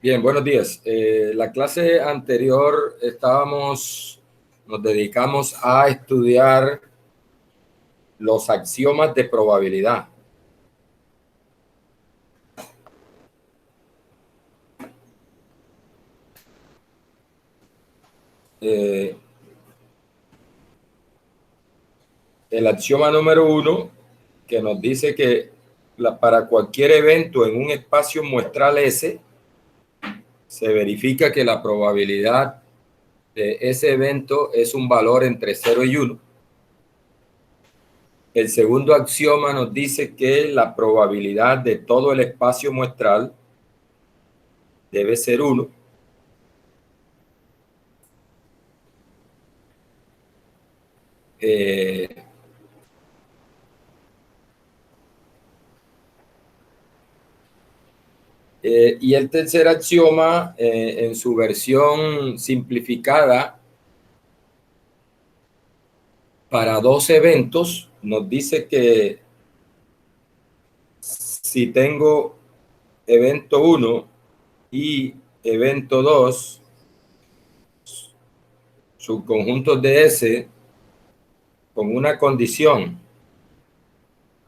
Bien, buenos días. La clase anterior nos dedicamos a estudiar los axiomas de probabilidad. Eh, el axioma número 1, que nos dice que para cualquier evento en un espacio muestral S, se verifica que la probabilidad de ese evento es un valor entre 0 y 1. El segundo axioma nos dice que la probabilidad de todo el espacio muestral debe ser 1. Y el tercer axioma, en su versión simplificada para dos eventos, nos dice que si tengo evento 1 y evento 2, subconjuntos de S, con una condición,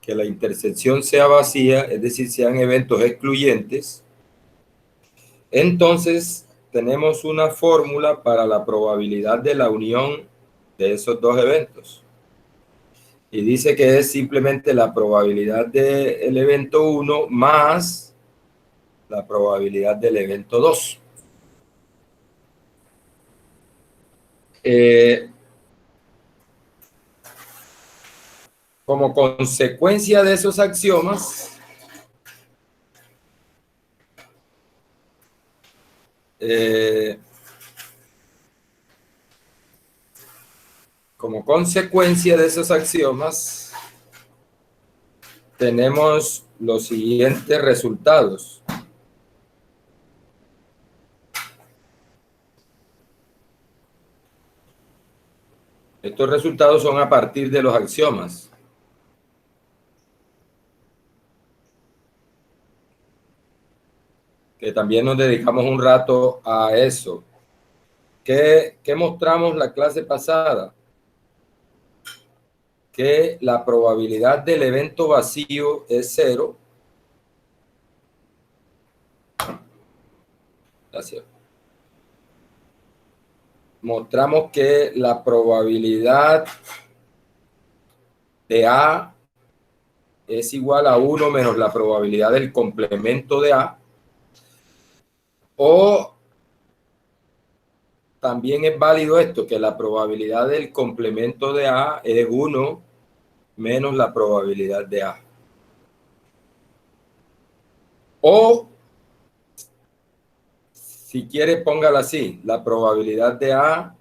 que la intersección sea vacía, es decir, sean eventos excluyentes, entonces tenemos una fórmula para la probabilidad de la unión de esos dos eventos. Y dice que es simplemente la probabilidad del evento 1 más la probabilidad del evento 2. Como consecuencia de esos axiomas, tenemos los siguientes resultados. Estos resultados son a partir de los axiomas. Que también nos dedicamos un rato a eso. ¿Qué mostramos la clase pasada? Que la probabilidad del evento vacío es 0. Gracias. Mostramos que la probabilidad de A es igual a 1 menos la probabilidad del complemento de A. O también es válido esto, que la probabilidad del complemento de A es 1 menos la probabilidad de A. O, si quiere, póngala así, la probabilidad de A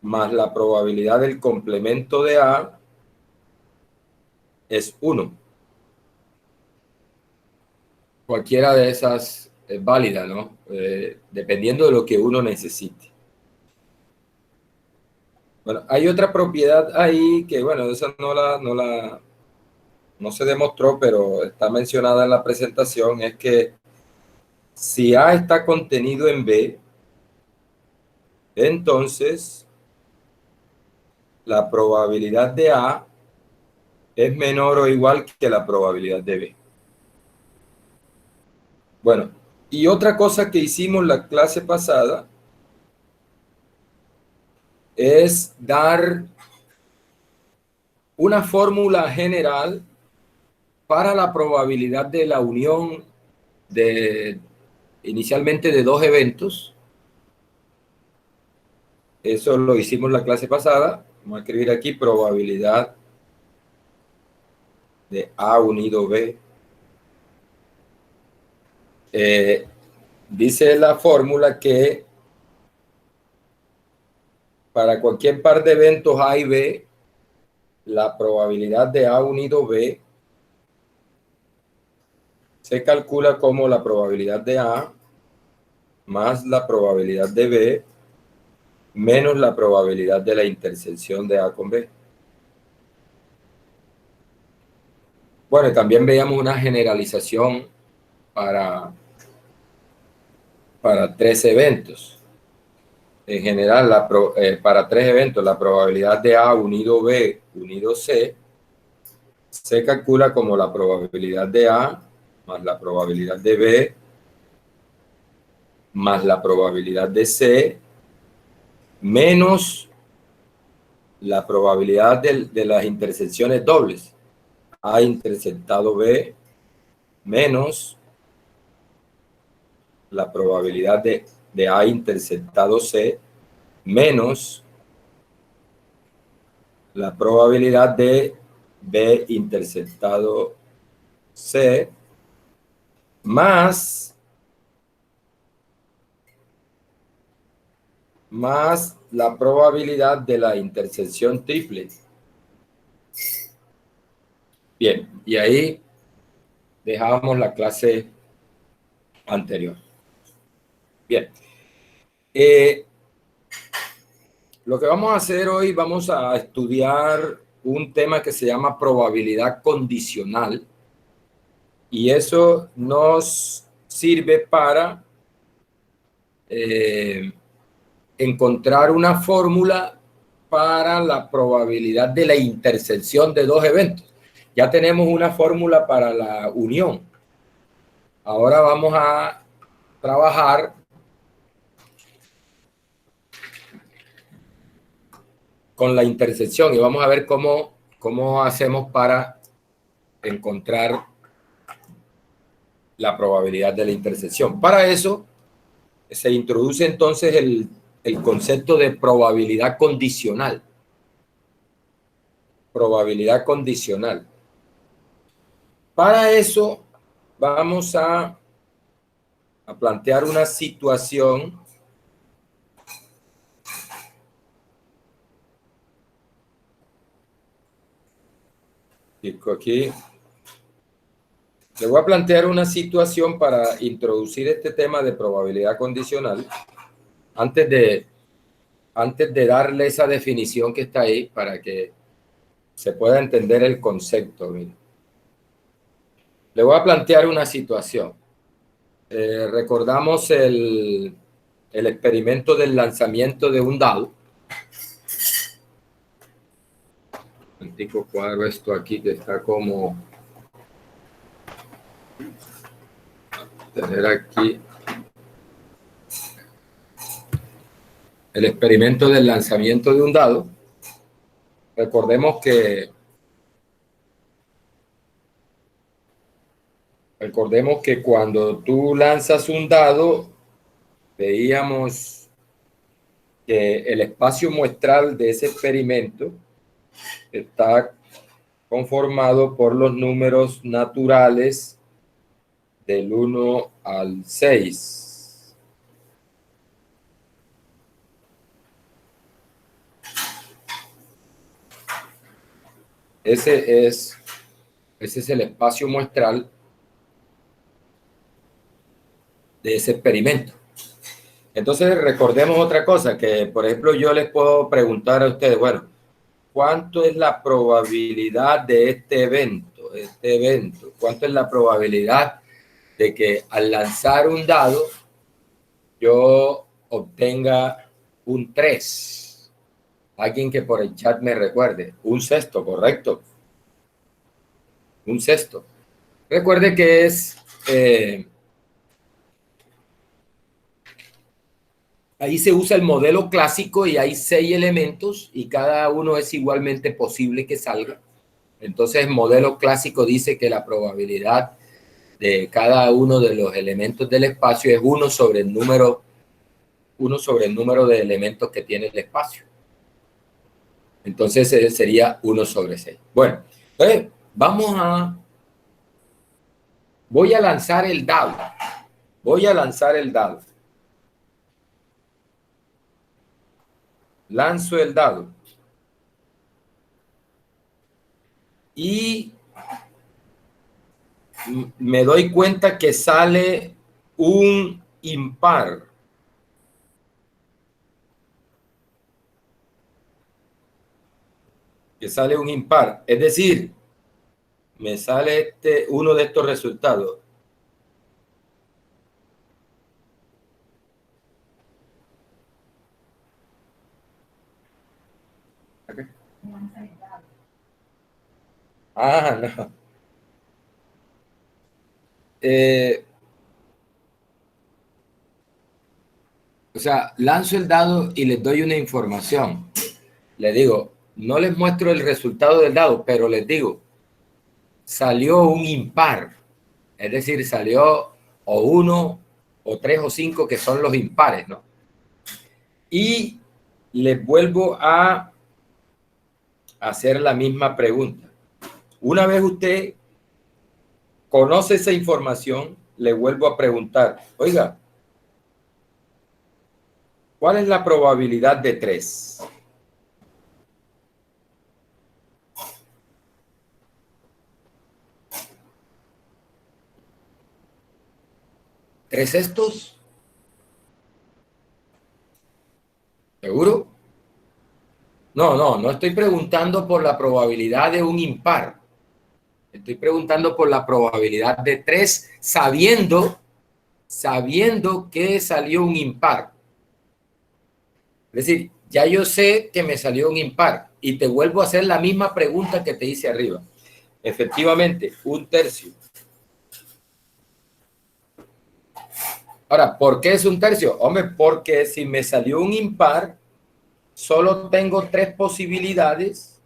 más la probabilidad del complemento de A es 1. Cualquiera de esas es válida, ¿no? Dependiendo de lo que uno necesite. Bueno, hay otra propiedad ahí que, bueno, esa no se demostró, pero está mencionada en la presentación, es que si A está contenido en B, entonces la probabilidad de A es menor o igual que la probabilidad de B. Bueno, y otra cosa que hicimos la clase pasada es dar una fórmula general para la probabilidad de la unión inicialmente de dos eventos. Eso lo hicimos la clase pasada. Vamos a escribir aquí probabilidad de A unido B. Dice la fórmula que para cualquier par de eventos A y B, la probabilidad de A unido B se calcula como la probabilidad de A más la probabilidad de B menos la probabilidad de la intersección de A con B. Bueno, y también veíamos una generalización para 3 eventos. En general, para 3 eventos, la probabilidad de A unido B unido C se calcula como la probabilidad de A más la probabilidad de B más la probabilidad de C menos la probabilidad de las intersecciones dobles. A intersectado B menos la probabilidad de A intersectado C menos la probabilidad de B intersectado C más la probabilidad de la intersección triple. Bien, y ahí dejamos la clase anterior. Bien. Lo que vamos a hacer hoy, vamos a estudiar un tema que se llama probabilidad condicional, y eso nos sirve para encontrar una fórmula para la probabilidad de la intersección de dos eventos. Ya tenemos una fórmula para la unión. Ahora vamos a trabajar con la intersección y vamos a ver cómo hacemos para encontrar la probabilidad de la intersección. Para eso se introduce entonces el concepto de probabilidad condicional. Probabilidad condicional. Para eso vamos a plantear una situación aquí. Le voy a plantear una situación para introducir este tema de probabilidad condicional antes de darle esa definición que está ahí para que se pueda entender el concepto. Mire. Le voy a plantear una situación. Recordamos el experimento del lanzamiento de un dado. Un tipo cuadro esto aquí que está como tener aquí el experimento del lanzamiento de un dado. Recordemos que cuando tú lanzas un dado, veíamos que el espacio muestral de ese experimento está conformado por los números naturales del 1 al 6. Ese es el espacio muestral de ese experimento. Entonces, recordemos otra cosa, que por ejemplo yo les puedo preguntar a ustedes, bueno, ¿cuánto es la probabilidad de este evento? ¿Cuánto es la probabilidad de que al lanzar un dado yo obtenga un 3? Alguien que por el chat me recuerde. Un sexto, correcto. Un sexto. Recuerde que es... ahí se usa el modelo clásico y hay 6 elementos y cada uno es igualmente posible que salga. Entonces el modelo clásico dice que la probabilidad de cada uno de los elementos del espacio es 1 sobre el número de elementos que tiene el espacio. Entonces sería 1 sobre 6. Bueno, entonces voy a lanzar el dado. Lanzo el dado. Y me doy cuenta que sale un impar. Es decir, me sale uno de estos resultados. No. Eh, o sea, lanzo el dado y les doy una información. Les digo, no les muestro el resultado del dado, pero les digo, salió un impar. Es decir, salió o 1, o 3, o 5, que son los impares, ¿no? Y les vuelvo a hacer la misma pregunta. Una vez usted conoce esa información, le vuelvo a preguntar, oiga, ¿cuál es la probabilidad de 3? ¿3 estos? ¿Seguro? No estoy preguntando por la probabilidad de un impar. Estoy preguntando por la probabilidad de 3, sabiendo que salió un impar. Es decir, ya yo sé que me salió un impar y te vuelvo a hacer la misma pregunta que te hice arriba. Efectivamente, 1/3. Ahora, ¿por qué es 1/3? Hombre, porque si me salió un impar, solo tengo 3 posibilidades,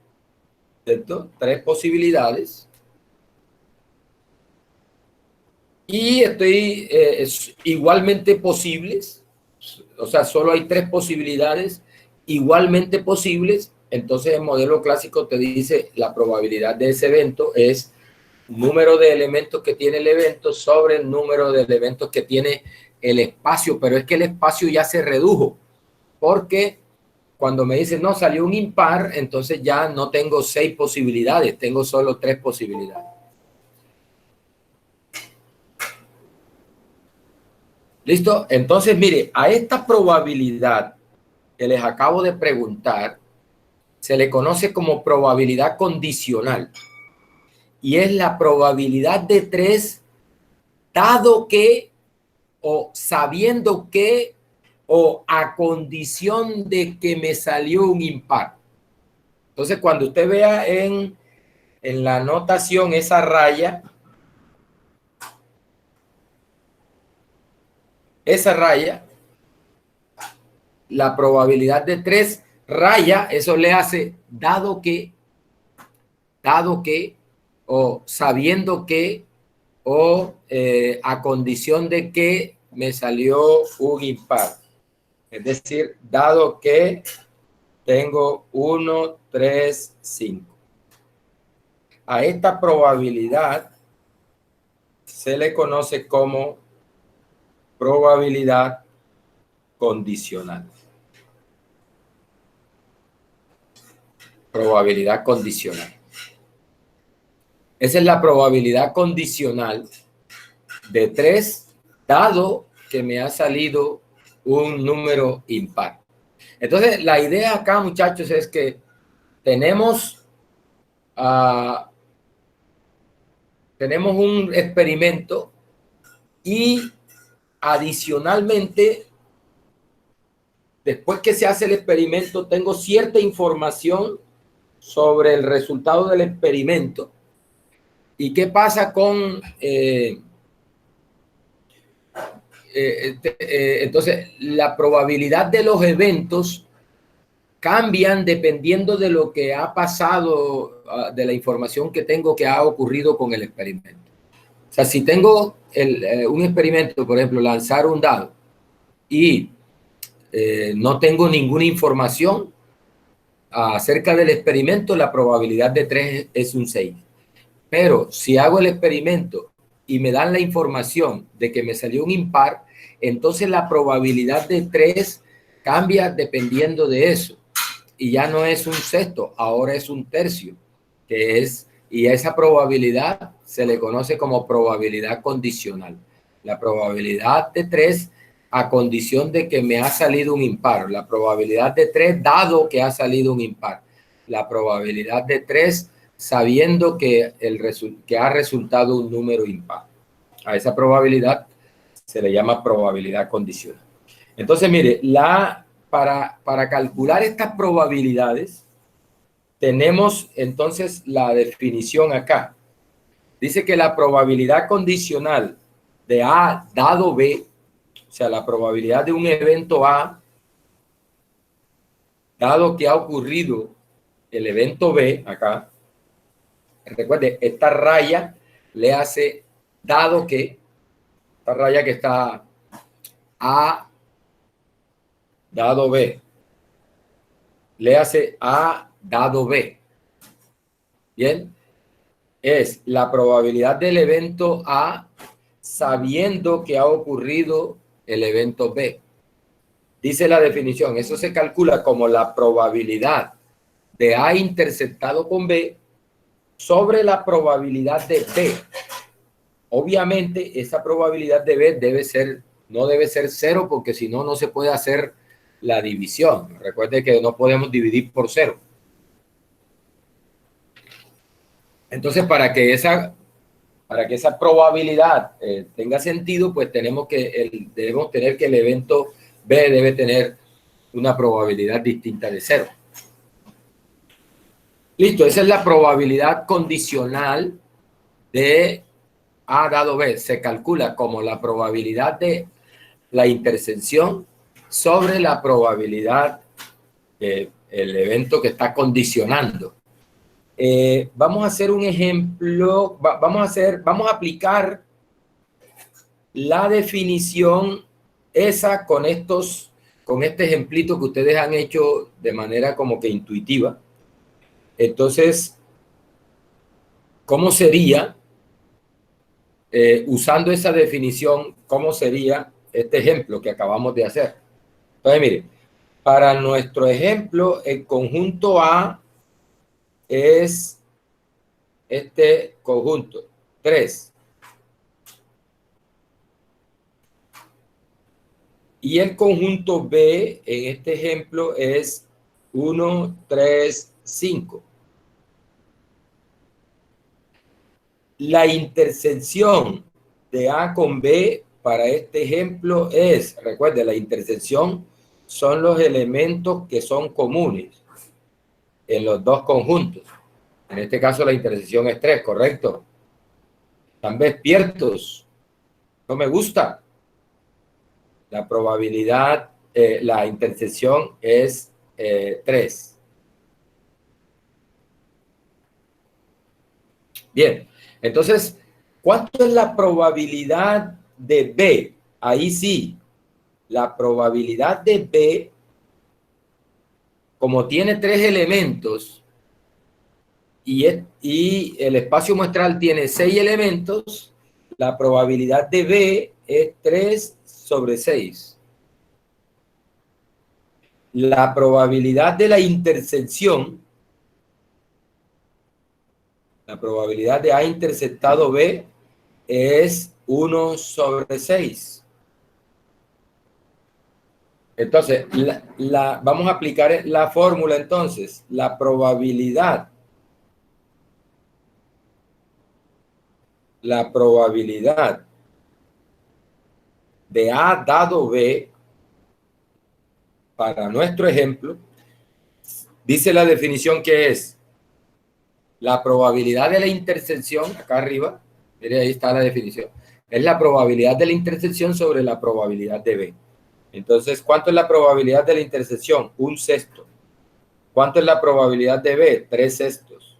¿cierto? 3 posibilidades. Y estoy igualmente posibles, o sea, solo hay 3 posibilidades igualmente posibles. Entonces el modelo clásico te dice la probabilidad de ese evento es número de elementos que tiene el evento sobre el número de elementos que tiene el espacio, pero es que el espacio ya se redujo, porque cuando me dicen no, salió un impar, entonces ya no tengo 6 posibilidades, tengo solo 3 posibilidades. ¿Listo? Entonces, mire, a esta probabilidad que les acabo de preguntar se le conoce como probabilidad condicional. Y es la probabilidad de 3 dado que, o sabiendo que, o a condición de que me salió un impar. Entonces, cuando usted vea en la anotación esa raya, la probabilidad de 3 raya, eso le hace dado que, o sabiendo que, o a condición de que me salió un impar. Es decir, dado que tengo 1, 3, 5. A esta probabilidad se le conoce como probabilidad condicional. Probabilidad condicional. Esa es la probabilidad condicional de 3, dado que me ha salido un número impar. Entonces, la idea acá, muchachos, es que tenemos un experimento y adicionalmente, después que se hace el experimento, tengo cierta información sobre el resultado del experimento. ¿Y qué pasa con entonces, la probabilidad de los eventos cambian dependiendo de lo que ha pasado, de la información que tengo que ha ocurrido con el experimento. O sea, si tengo un experimento, por ejemplo, lanzar un dado y no tengo ninguna información acerca del experimento, la probabilidad de 3 es un 6. Pero si hago el experimento y me dan la información de que me salió un impar, entonces la probabilidad de 3 cambia dependiendo de eso. Y ya no es un sexto, ahora es un tercio, y esa probabilidad se le conoce como probabilidad condicional. La probabilidad de 3 a condición de que me ha salido un impar. La probabilidad de 3 dado que ha salido un impar. La probabilidad de 3 sabiendo que ha resultado un número impar. A esa probabilidad se le llama probabilidad condicional. Entonces, mire, para calcular estas probabilidades, tenemos entonces la definición acá. Dice que la probabilidad condicional de A dado B, o sea, la probabilidad de un evento A, dado que ha ocurrido el evento B acá, recuerde, esta raya le hace dado que, esta raya que está A dado B, le hace A dado B. Bien, es la probabilidad del evento A sabiendo que ha ocurrido el evento B. Dice la definición, eso se calcula como la probabilidad de A interceptado con B sobre la probabilidad de B. Obviamente, esa probabilidad de B debe ser, no debe ser 0 porque si no, no se puede hacer la división. Recuerde que no podemos dividir por 0. Entonces, para que esa probabilidad tenga sentido, pues debemos tener que el evento B debe tener una probabilidad distinta de 0. Listo, esa es la probabilidad condicional de A dado B. Se calcula como la probabilidad de la intersección sobre la probabilidad del evento que está condicionando. Vamos a hacer un ejemplo, vamos a aplicar la definición esa con este ejemplito que ustedes han hecho de manera como que intuitiva. Entonces, ¿cómo sería, usando esa definición, cómo sería este ejemplo que acabamos de hacer? Entonces, mire, para nuestro ejemplo, el conjunto A es este conjunto, 3. Y el conjunto B en este ejemplo es 1, 3, 5. La intersección de A con B para este ejemplo es, recuerde, la intersección son los elementos que son comunes en los dos conjuntos. En este caso la intersección es 3, ¿correcto? ¿Están despiertos? No me gusta. La probabilidad, la intersección es 3. Bien, entonces, ¿cuánto es la probabilidad de B? Ahí sí, la probabilidad de B, como tiene 3 elementos y el espacio muestral tiene 6 elementos, la probabilidad de B es 3 sobre 6. La probabilidad de la intersección, la probabilidad de A interceptado B es 1 sobre 6. Entonces, vamos a aplicar la fórmula entonces. La probabilidad de A dado B para nuestro ejemplo, dice la definición que es la probabilidad de la intersección, acá arriba, mire, ahí está la definición, es la probabilidad de la intersección sobre la probabilidad de B. Entonces, ¿cuánto es la probabilidad de la intersección? 1/6. ¿Cuánto es la probabilidad de B? 3/6.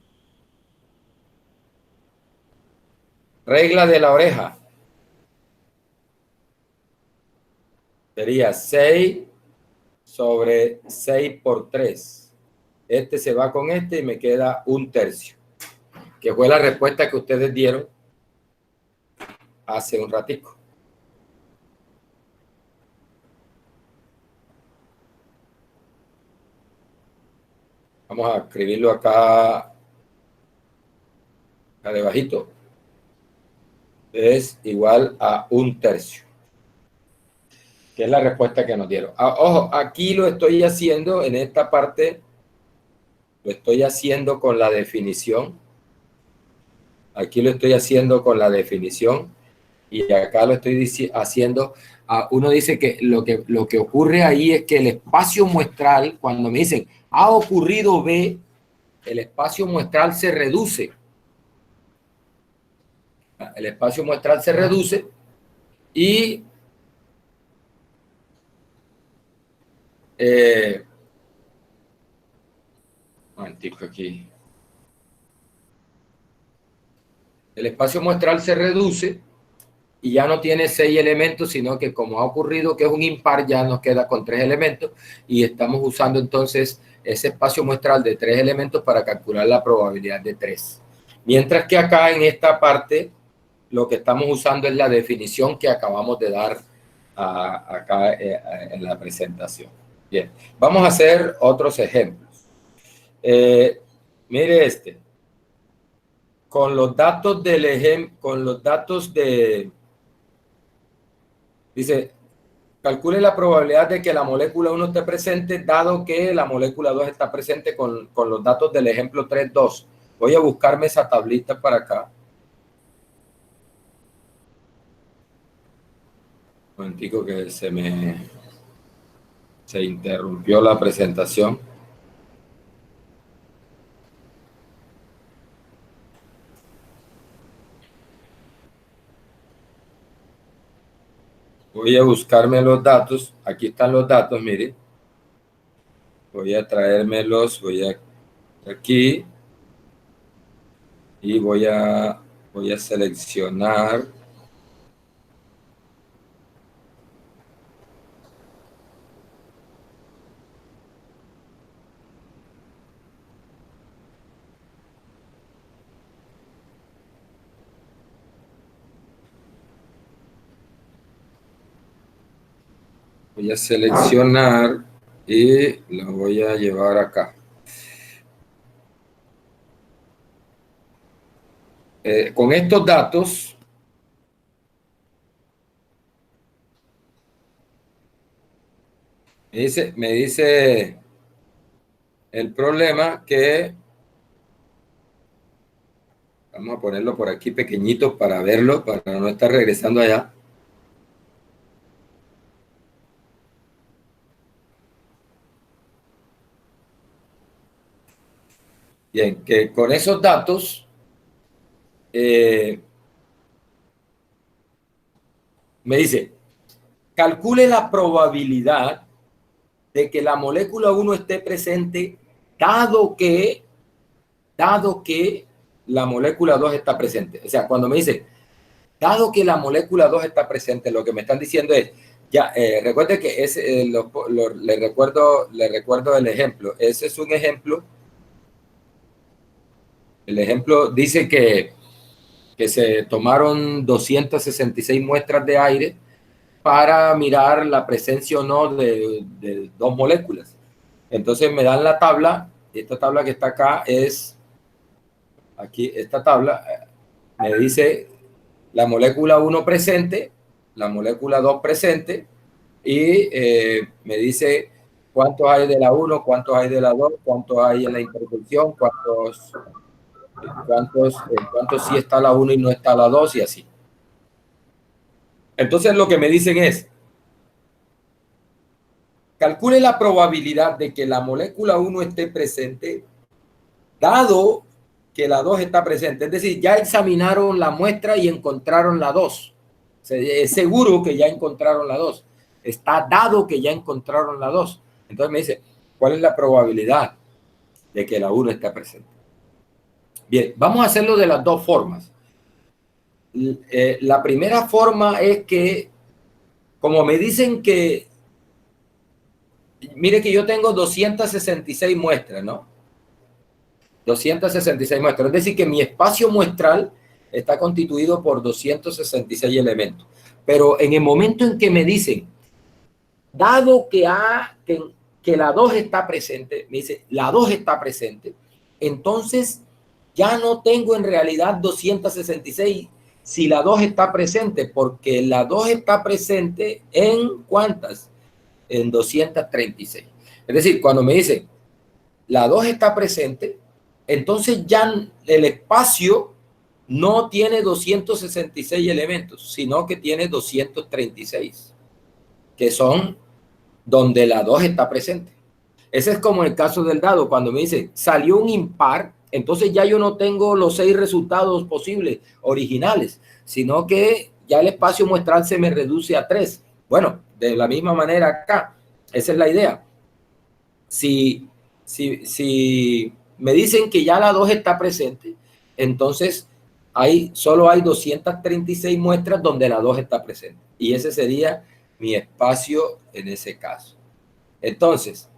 Regla de la oreja. Sería 6 sobre 6 por 3. Este se va con este y me queda 1/3, que fue la respuesta que ustedes dieron hace un ratico. Vamos a escribirlo acá debajito. Es igual a 1/3, que es la respuesta que nos dieron. Ojo, aquí lo estoy haciendo, en esta parte, lo estoy haciendo con la definición. Aquí lo estoy haciendo con la definición y acá lo estoy haciendo. Uno dice que lo que ocurre ahí es que el espacio muestral, cuando me dicen ha ocurrido B, el espacio muestral se reduce. El espacio muestral se reduce y un momentico aquí. El espacio muestral se reduce y ya no tiene 6 elementos, sino que como ha ocurrido que es un impar, ya nos queda con 3 elementos y estamos usando entonces ese espacio muestral de 3 elementos para calcular la probabilidad de 3. Mientras que acá en esta parte lo que estamos usando es la definición que acabamos de dar acá en la presentación. Bien, vamos a hacer otros ejemplos. Mire este. Con los datos del ejemplo, con los datos de, dice, calcule la probabilidad de que la molécula 1 esté presente, dado que la molécula 2 está presente con los datos del ejemplo 3.2. Voy a buscarme esa tablita para acá. Un momentico que se interrumpió la presentación. Voy a buscarme los datos. Aquí están los datos, mire. Voy a traérmelos, voy a aquí y voy a seleccionar. Voy a seleccionar y lo voy a llevar acá. Con estos datos, me dice el problema que, vamos a ponerlo por aquí pequeñito para verlo, para no estar regresando allá. Bien, que con esos datos me dice, calcule la probabilidad de que la molécula 1 esté presente dado que la molécula 2 está presente. O sea, cuando me dice, dado que la molécula 2 está presente, lo que me están diciendo es, ya, recuerde que le recuerdo el ejemplo. Ese es un ejemplo. El ejemplo dice que se tomaron 266 muestras de aire para mirar la presencia o no de dos moléculas. Entonces me dan la tabla, esta tabla que está acá es, aquí esta tabla me dice la molécula 1 presente, la molécula 2 presente, y me dice cuántos hay de la 1, cuántos hay de la 2, cuántos hay en la intersección, cuántos sí está la 1 y no está la 2 y así. Entonces lo que me dicen es, calcule la probabilidad de que la molécula 1 esté presente, dado que la 2 está presente. Es decir, ya examinaron la muestra y encontraron la 2. Es seguro que ya encontraron la 2. Está dado que ya encontraron la 2. Entonces me dice, ¿cuál es la probabilidad de que la 1 esté presente? Bien, vamos a hacerlo de las dos formas. La primera forma es que, como me dicen que, mire que yo tengo 266 muestras, ¿no? 266 muestras. Es decir, que mi espacio muestral está constituido por 266 elementos. Pero en el momento en que me dicen, dado que la 2 está presente, me dice, la 2 está presente, entonces ya no tengo en realidad 266 si la 2 está presente, porque la 2 está presente en ¿cuántas? En 236. Es decir, cuando me dicen, la 2 está presente, entonces ya el espacio no tiene 266 elementos, sino que tiene 236, que son donde la 2 está presente. Ese es como el caso del dado, cuando me dice salió un impar, entonces ya yo no tengo los 6 resultados posibles originales, sino que ya el espacio muestral se me reduce a 3. Bueno, de la misma manera acá, esa es la idea. Si me dicen que ya la 2 está presente, entonces solo hay 236 muestras donde la 2 está presente. Y ese sería mi espacio en ese caso. Entonces,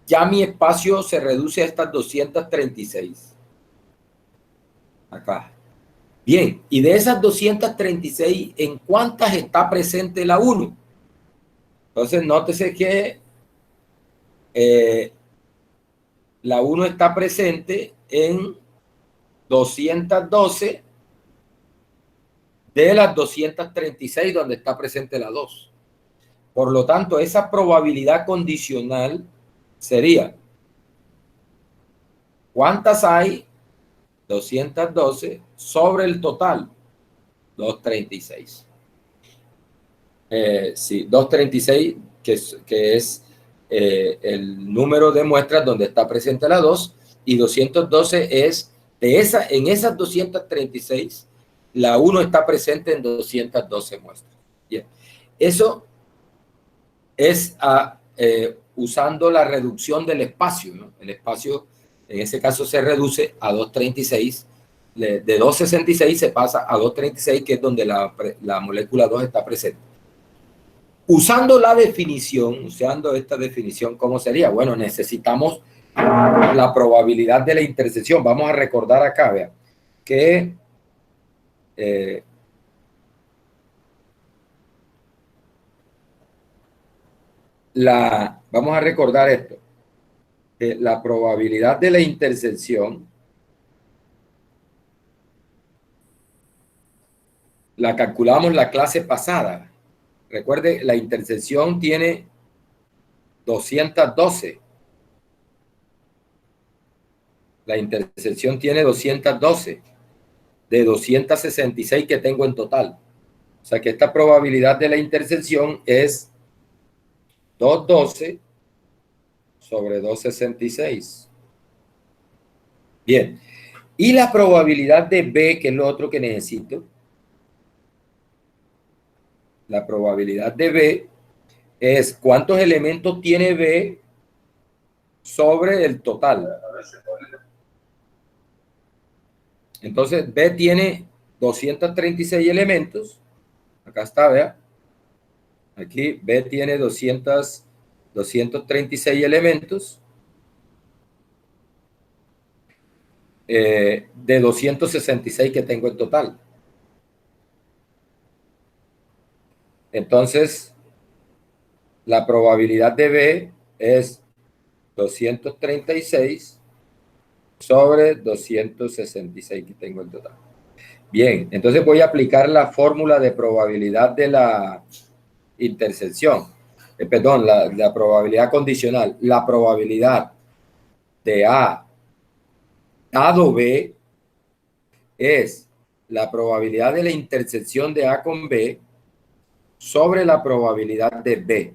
ya mi espacio se reduce a estas 236. Acá. Bien, y de esas 236, ¿en cuántas está presente la 1? Entonces, nótese que la 1 está presente en 212 de las 236 donde está presente la 2. Por lo tanto, esa probabilidad condicional sería, ¿cuántas hay? 212 sobre el total, 236. Sí, 236, que es el número de muestras donde está presente la 2, y 212 es en esas 236, la 1 está presente en 212 muestras. Bien. Eso es usando la reducción del espacio, ¿no? El espacio, en ese caso, se reduce a 236. De 266 se pasa a 236, que es donde la molécula 2 está presente. Usando la definición, usando esta definición, ¿cómo sería? Bueno, necesitamos la probabilidad de la intersección. Vamos a recordar acá, vean, que vamos a recordar esto, que la probabilidad de la intersección la calculamos la clase pasada. Recuerde, la intersección tiene 212. La intersección tiene 212 de 266 que tengo en total. O sea que esta probabilidad de la intersección es 212 sobre 266. Bien. Y la probabilidad de B, que es lo otro que necesito, la probabilidad de B es cuántos elementos tiene B sobre el total. Entonces, B tiene 236 elementos. Acá está, vea. Aquí B tiene 236 elementos de 266 que tengo en total. Entonces, la probabilidad de B es 236 sobre 266 que tengo en total. Bien, entonces voy a aplicar la fórmula de probabilidad de la intersección. Perdón, la probabilidad condicional. La probabilidad de A dado B es la probabilidad de la intersección de A con B sobre la probabilidad de B.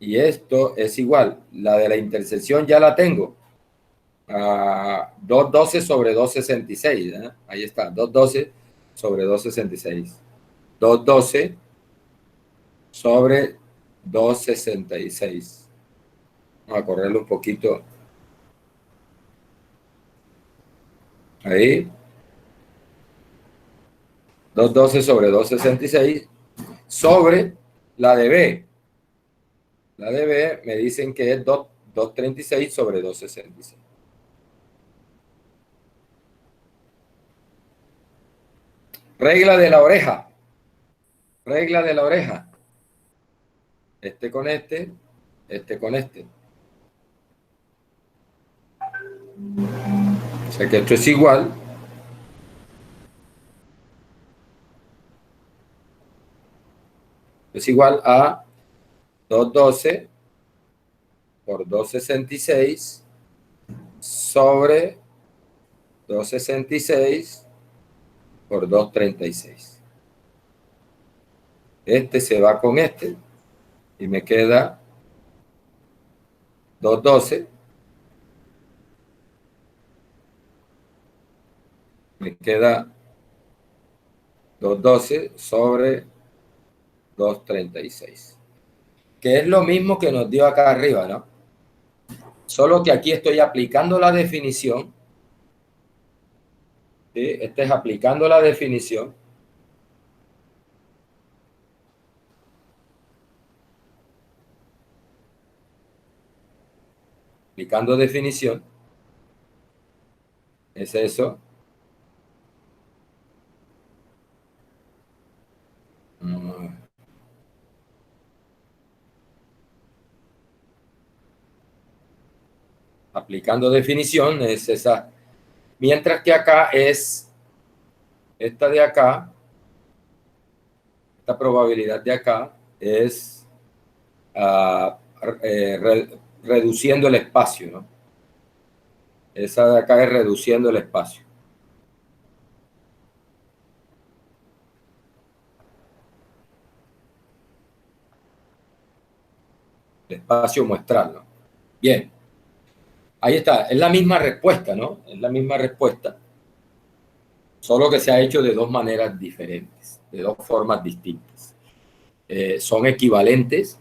Y esto es igual. La de la intersección ya la tengo. 212 sobre 266. ¿eh? Ahí está. 212 sobre 266. 212 sobre 266. Vamos a correrlo un poquito. Ahí. 212 sobre 266 sobre la de B. La de B me dicen que es 236 sobre 266. Regla de la oreja. Regla de la oreja. Este con este, este con este. O sea que esto es igual. Es igual a 212 por 266 sobre 266 por 236. Este se va con este. y me queda 212. Me queda 212 sobre 236, que es lo mismo que nos dio acá arriba, ¿no? Solo que aquí estoy aplicando la definición. ¿Sí? Este es aplicando la definición. Aplicando definición. Es eso. Aplicando definición es esa. Mientras que acá es esta de acá. Esta probabilidad de acá es reduciendo el espacio, ¿no? Esa de acá es reduciendo el espacio. El espacio muestral, ¿no? Bien. Ahí está. Es la misma respuesta, ¿no? Es la misma respuesta. Solo que se ha hecho de dos maneras diferentes, de dos formas distintas. Son equivalentes,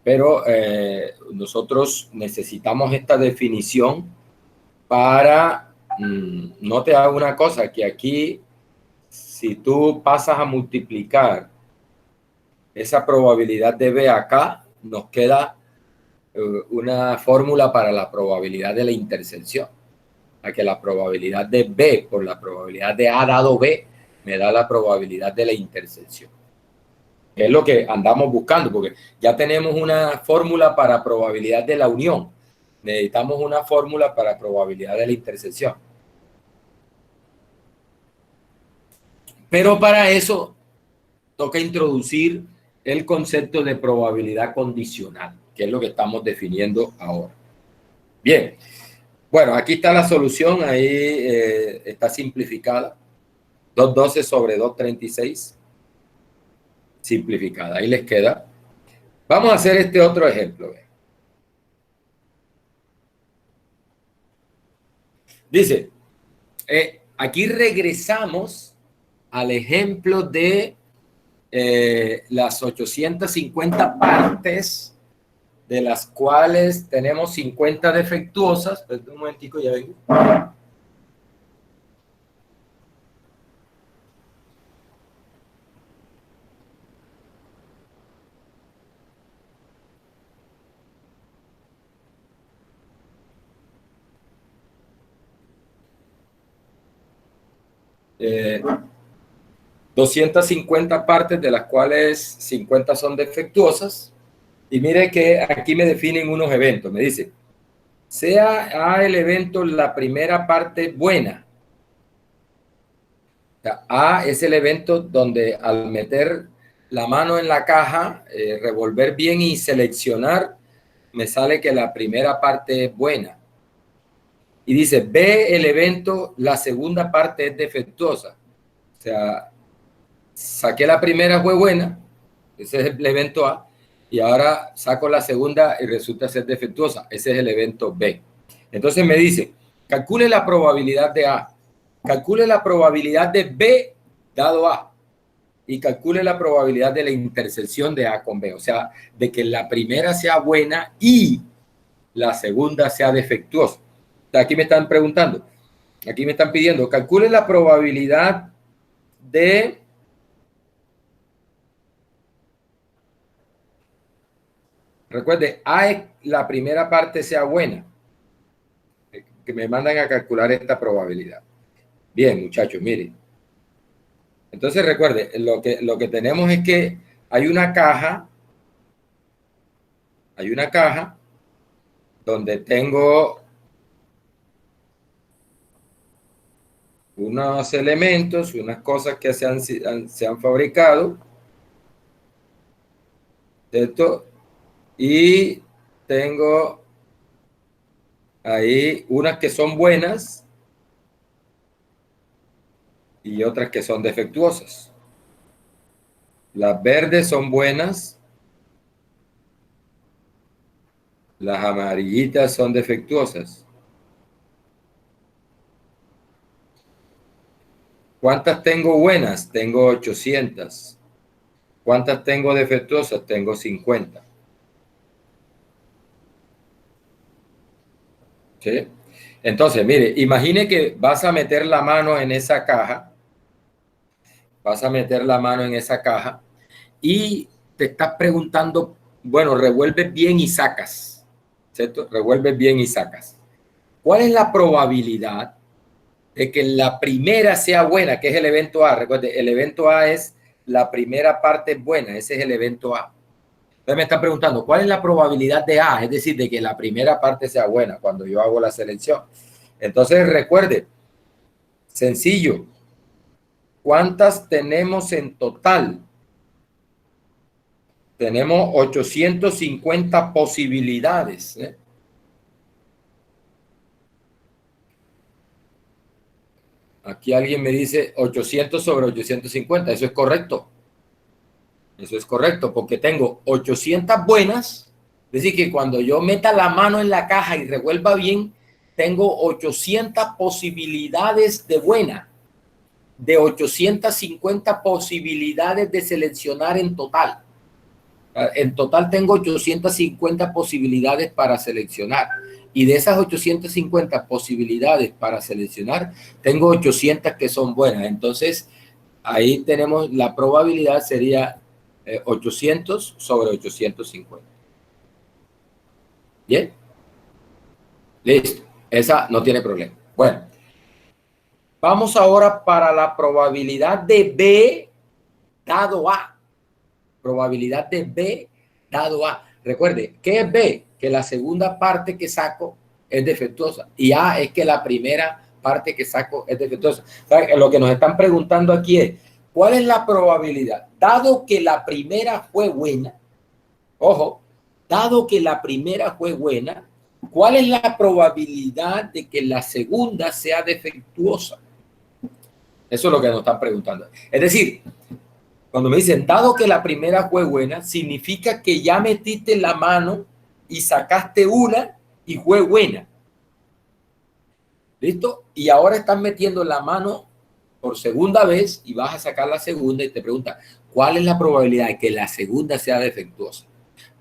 pero nosotros necesitamos esta definición para, no te hago una cosa, que aquí, si tú pasas a multiplicar esa probabilidad de B acá, nos queda una fórmula para la probabilidad de la intersección. A que la probabilidad de B por la probabilidad de A dado B me da la probabilidad de la intersección. Que es lo que andamos buscando, porque ya tenemos una fórmula para probabilidad de la unión. Necesitamos una fórmula para probabilidad de la intersección. Pero para eso toca introducir el concepto de probabilidad condicional, que es lo que estamos definiendo ahora. Bien, bueno, aquí está la solución, ahí está simplificada. 212 sobre 236, simplificada. Ahí les queda. Vamos a hacer este otro ejemplo. Dice, aquí regresamos al ejemplo de las 850 partes, de las cuales tenemos 50 defectuosas. Un momentico, ya vengo. 250 partes, de las cuales 50 son defectuosas. Y mire que aquí me definen unos eventos. Me dice, sea A el evento la primera parte buena. O sea, A es el evento donde al meter la mano en la caja, revolver bien y seleccionar, me sale que la primera parte es buena. Y dice, B el evento, la segunda parte es defectuosa. O sea, saqué la primera, fue buena, ese es el evento A, y ahora saco la segunda y resulta ser defectuosa, ese es el evento B. Entonces me dice, calcule la probabilidad de A, calcule la probabilidad de B dado A, y calcule la probabilidad de la intersección de A con B, o sea, de que la primera sea buena y la segunda sea defectuosa. Aquí me están preguntando, aquí me están pidiendo, calcule la probabilidad de... Recuerde, A es la primera parte sea buena, que me mandan a calcular esta probabilidad. Bien, muchachos, miren. Entonces recuerde, lo que tenemos es que hay una caja donde tengo unos elementos, unas cosas que se han fabricado, ¿cierto? Y tengo ahí unas que son buenas y otras que son defectuosas. Las verdes son buenas Las amarillitas son defectuosas. ¿Cuántas tengo buenas? Tengo 800. ¿Cuántas tengo defectuosas? Tengo 50. ¿Sí? Entonces, mire, imagine que vas a meter la mano en esa caja. Vas a meter la mano en esa caja y te estás preguntando, bueno, revuelves bien y sacas, ¿cierto? Revuelves bien y sacas. ¿Cuál es la probabilidad de que la primera sea buena, que es el evento A? Recuerde, el evento A es la primera parte buena, ese es el evento A. Entonces me están preguntando, ¿cuál es la probabilidad de A? Es decir, de que la primera parte sea buena cuando yo hago la selección. Entonces recuerde, sencillo, ¿cuántas tenemos en total? Tenemos 850 posibilidades. Aquí alguien me dice 800 sobre 850. Eso es correcto. Eso es correcto, porque tengo 800 buenas. Es decir, que cuando yo meta la mano en la caja y revuelva bien, tengo 800 posibilidades de buena, de 850 posibilidades de seleccionar en total. En total tengo 850 posibilidades para seleccionar. Y de esas 850 posibilidades para seleccionar, tengo 800 que son buenas. Entonces, ahí tenemos la probabilidad sería 800 sobre 850. ¿Bien? Listo. Esa no tiene problema. Bueno, vamos ahora para la probabilidad de B dado A. Probabilidad de B dado A. Recuerde, ¿qué es B? Que la segunda parte que saco es defectuosa. Y A es que la primera parte que saco es defectuosa. O sea, lo que nos están preguntando aquí es, ¿cuál es la probabilidad? Dado que la primera fue buena, ojo, dado que la primera fue buena, ¿cuál es la probabilidad de que la segunda sea defectuosa? Eso es lo que nos están preguntando. Es decir, cuando me dicen, dado que la primera fue buena, significa que ya metiste la mano y sacaste una y fue buena. ¿Listo? Y ahora estás metiendo la mano por segunda vez y vas a sacar la segunda y te pregunta, ¿cuál es la probabilidad de que la segunda sea defectuosa?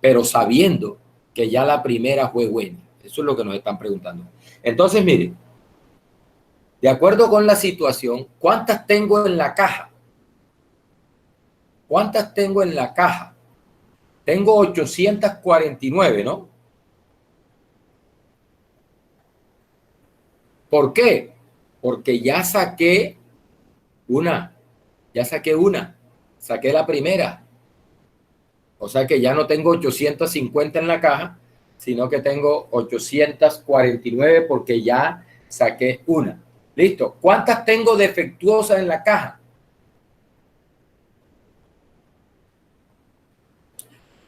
Pero sabiendo que ya la primera fue buena. Eso es lo que nos están preguntando. Entonces, mire, de acuerdo con la situación, ¿cuántas tengo en la caja? ¿Cuántas tengo en la caja? Tengo 849, ¿no? ¿Por qué? Porque ya saqué una, saqué la primera. O sea que ya no tengo 850 en la caja, sino que tengo 849 porque ya saqué una. Listo. ¿Cuántas tengo defectuosas en la caja?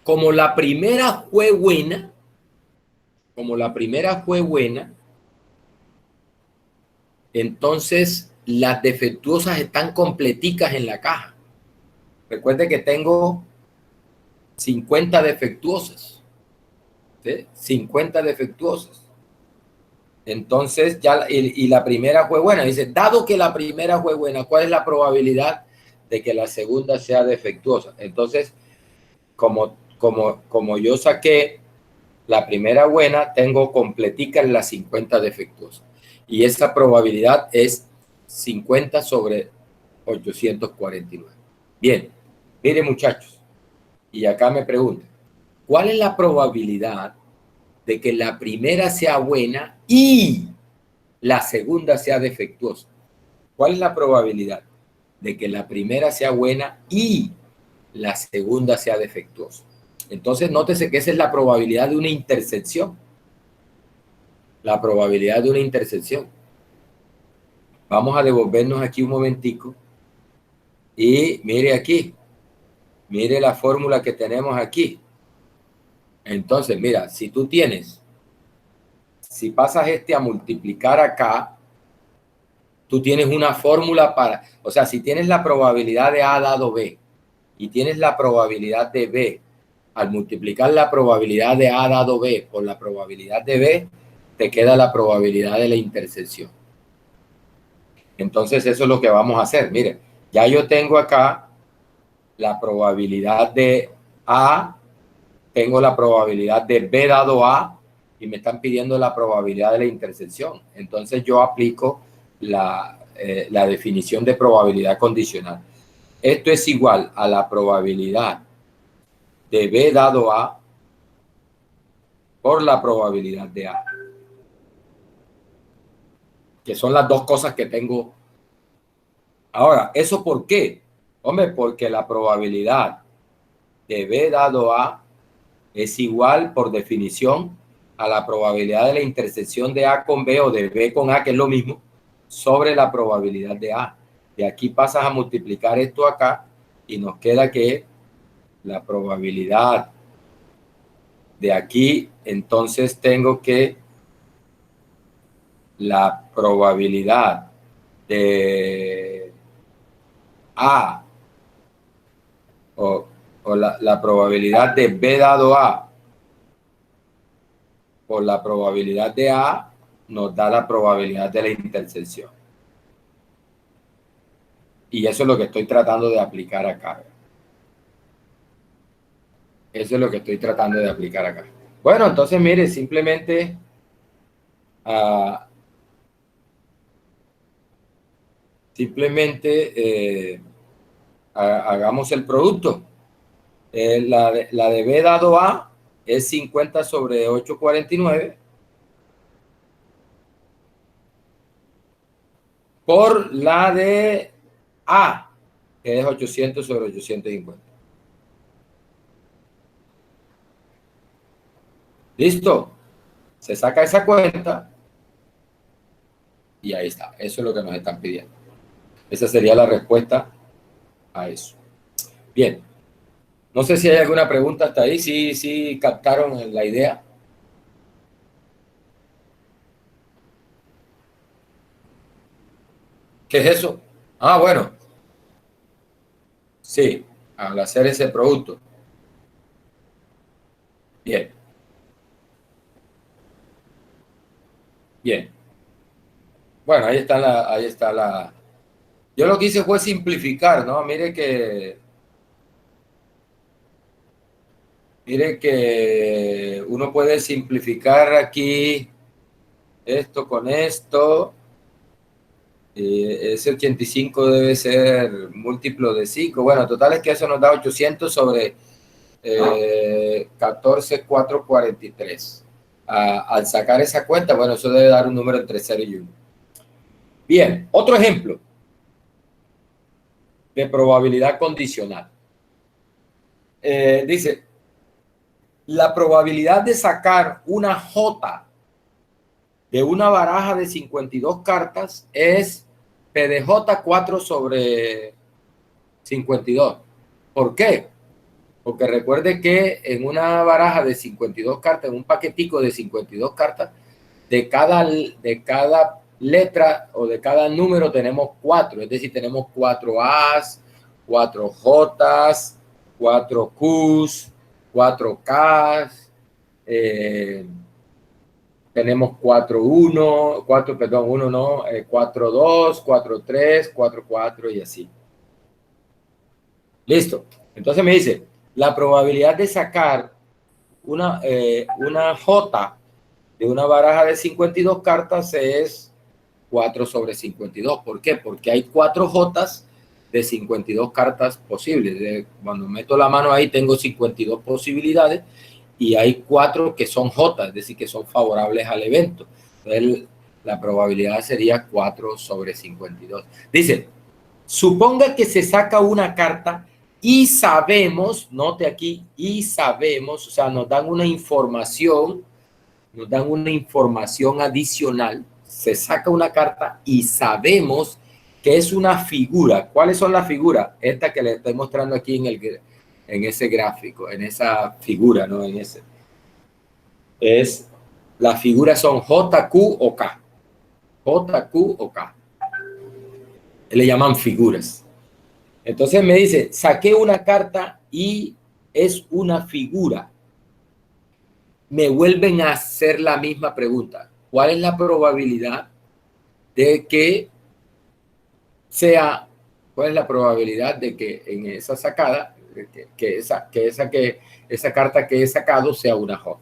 Como la primera fue buena, entonces las defectuosas están completicas en la caja. Recuerde que tengo 50 defectuosas, ¿sí? 50 defectuosas. Entonces, ya, y la primera fue buena. Dice, dado que la primera fue buena, ¿cuál es la probabilidad de que la segunda sea defectuosa? Entonces, como yo saqué la primera buena, tengo completicas las 50 defectuosas. Y esa probabilidad es 50 sobre 849. Bien, mire muchachos, y acá me preguntan, ¿cuál es la probabilidad de que la primera sea buena y la segunda sea defectuosa? ¿Cuál es la probabilidad de que la primera sea buena y la segunda sea defectuosa? Entonces, nótese que esa es la probabilidad de una intersección. La probabilidad de una intersección. Vamos a devolvernos aquí un momentico y mire aquí, mire la fórmula que tenemos aquí. Entonces, mira, si pasas a multiplicar acá, tú tienes una fórmula para, o sea, si tienes la probabilidad de A dado B y tienes la probabilidad de B al multiplicar la probabilidad de A dado B por la probabilidad de B, te queda la probabilidad de la intersección. Entonces eso es lo que vamos a hacer. Mire, ya yo tengo acá la probabilidad de A, tengo la probabilidad de B dado A, y me están pidiendo la probabilidad de la intersección. Entonces yo aplico la definición de probabilidad condicional. Esto es igual a la probabilidad de B dado A por la probabilidad de A, que son las dos cosas que tengo. Ahora, ¿eso por qué? Hombre, porque la probabilidad de B dado A es igual, por definición, a la probabilidad de la intersección de A con B o de B con A, que es lo mismo, sobre la probabilidad de A. De aquí pasas a multiplicar esto acá y nos queda que la probabilidad de aquí, entonces tengo que la probabilidad de A o la probabilidad de B dado A por la probabilidad de A nos da la probabilidad de la intersección. Y eso es lo que estoy tratando de aplicar acá. Eso es lo que estoy tratando de aplicar acá. Bueno, entonces mire, simplemente hagamos el producto. La de B dado A es 50 sobre 849 por la de A, que es 800 sobre 850. ¿Listo? Se saca esa cuenta y ahí está. Eso es lo que nos están pidiendo. Esa sería la respuesta a eso. Bien. No sé si hay alguna pregunta hasta ahí. Sí captaron la idea. ¿Qué es eso? Ah, bueno. Sí, al hacer ese producto. Bien. Bien. Bueno, ahí está la. Yo lo que hice fue simplificar, ¿no? Mire que uno puede simplificar aquí esto con esto. Ese 85 debe ser múltiplo de 5. Bueno, total es que eso nos da 800 sobre 14,443. Al sacar esa cuenta, bueno, eso debe dar un número entre 0 y 1. Bien, otro ejemplo de probabilidad condicional. Dice, la probabilidad de sacar una J de una baraja de 52 cartas es P de J 4 sobre 52. ¿Por qué? Porque recuerde que en una baraja de 52 cartas, en un paquetico de 52 cartas, de cada letra o de cada número tenemos 4. Es decir, tenemos 4 A's, 4 J's, 4 Q's, 4 K's, tenemos 4-1, 4, perdón, 1 no, 4-2, 4-3, 4-4 y así. Listo. Entonces me dice, la probabilidad de sacar una J de una baraja de 52 cartas es 4 sobre 52. ¿Por qué? Porque hay 4 J's de 52 cartas posibles. Cuando meto la mano ahí tengo 52 posibilidades y hay 4 que son J, es decir, que son favorables al evento. Entonces, la probabilidad sería 4 sobre 52. Dice, suponga que se saca una carta y sabemos, note aquí, y sabemos, o sea, nos dan una información adicional. Se saca una carta y sabemos que es una figura. ¿Cuáles son las figuras? Esta que le estoy mostrando aquí en ese gráfico, en esa figura, ¿no? Las figuras son J, Q o K. J, Q o K. Le llaman figuras. Entonces me dice, saqué una carta y es una figura, me vuelven a hacer la misma pregunta. ¿Cuál es la probabilidad de que sea, cuál es la probabilidad de que en esa sacada, esa carta que he sacado sea una J?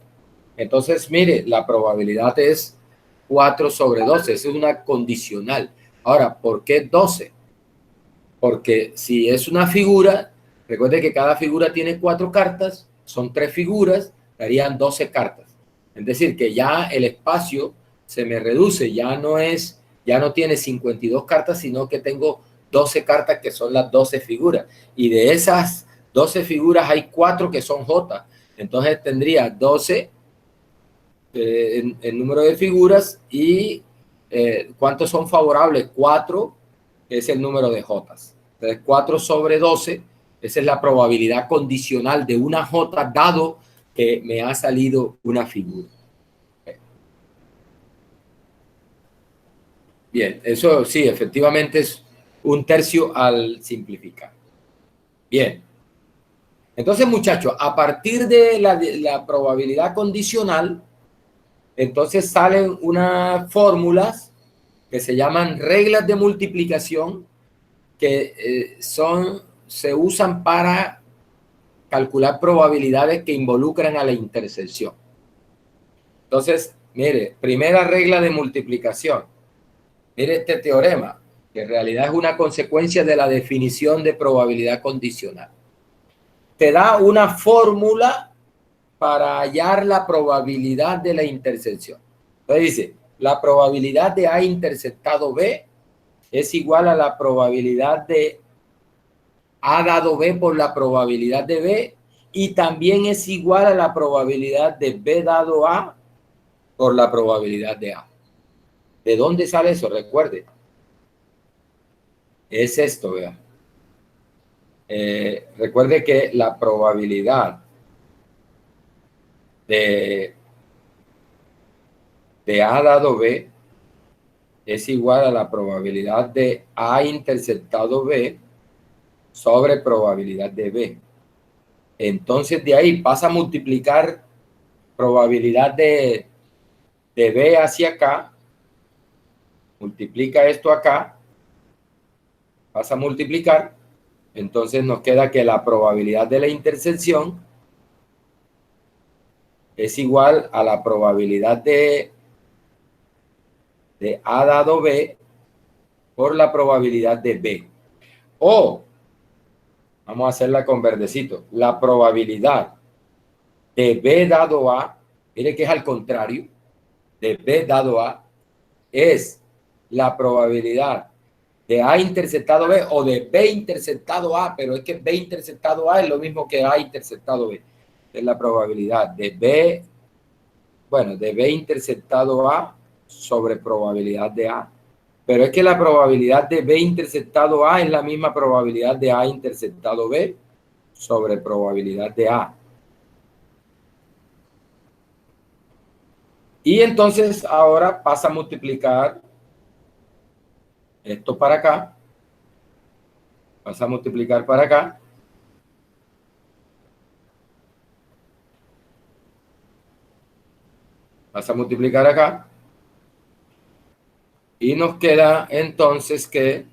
Entonces, mire, la probabilidad es 4/12, es una condicional. Ahora, ¿por qué 12? Porque si es una figura, recuerde que cada figura tiene 4 cartas, son 3 figuras, darían 12 cartas. Es decir, que ya el espacio se me reduce, ya no tiene 52 cartas, sino que tengo 12 cartas que son las 12 figuras. Y de esas 12 figuras hay 4 que son J. Entonces tendría 12 en número de figuras y ¿cuántos son favorables? 4 es el número de Jotas. Entonces 4/12, esa es la probabilidad condicional de una J dado que me ha salido una figura. Bien, eso sí, efectivamente es 1/3 al simplificar. Bien. Entonces, muchachos, a partir de la probabilidad condicional, entonces salen unas fórmulas que se llaman reglas de multiplicación que se usan para calcular probabilidades que involucran a la intersección. Entonces, mire, primera regla de multiplicación. Mire este teorema, que en realidad es una consecuencia de la definición de probabilidad condicional. Te da una fórmula para hallar la probabilidad de la intersección. Entonces dice, la probabilidad de A interceptado B es igual a la probabilidad de A dado B por la probabilidad de B, y también es igual a la probabilidad de B dado A por la probabilidad de A. ¿De dónde sale eso? Recuerde. Es esto, vea. Recuerde que la probabilidad de A dado B es igual a la probabilidad de A interceptado B sobre probabilidad de B. Entonces de ahí pasa a multiplicar probabilidad de B hacia acá, multiplica esto acá, pasa a multiplicar, entonces nos queda que la probabilidad de la intersección es igual a la probabilidad de A dado B por la probabilidad de B. O, vamos a hacerla con verdecito, la probabilidad de B dado A, mire que es al contrario, de B dado A, es la probabilidad de A interceptado B o de B interceptado A, pero es que B interceptado A es lo mismo que A interceptado B. Es la probabilidad de B, bueno, de B interceptado A sobre probabilidad de A. Pero es que la probabilidad de B interceptado A es la misma probabilidad de A interceptado B sobre probabilidad de A. Y entonces ahora pasa a multiplicar esto para acá. Pasa a multiplicar para acá. Pasa a multiplicar acá. Y nos queda entonces que...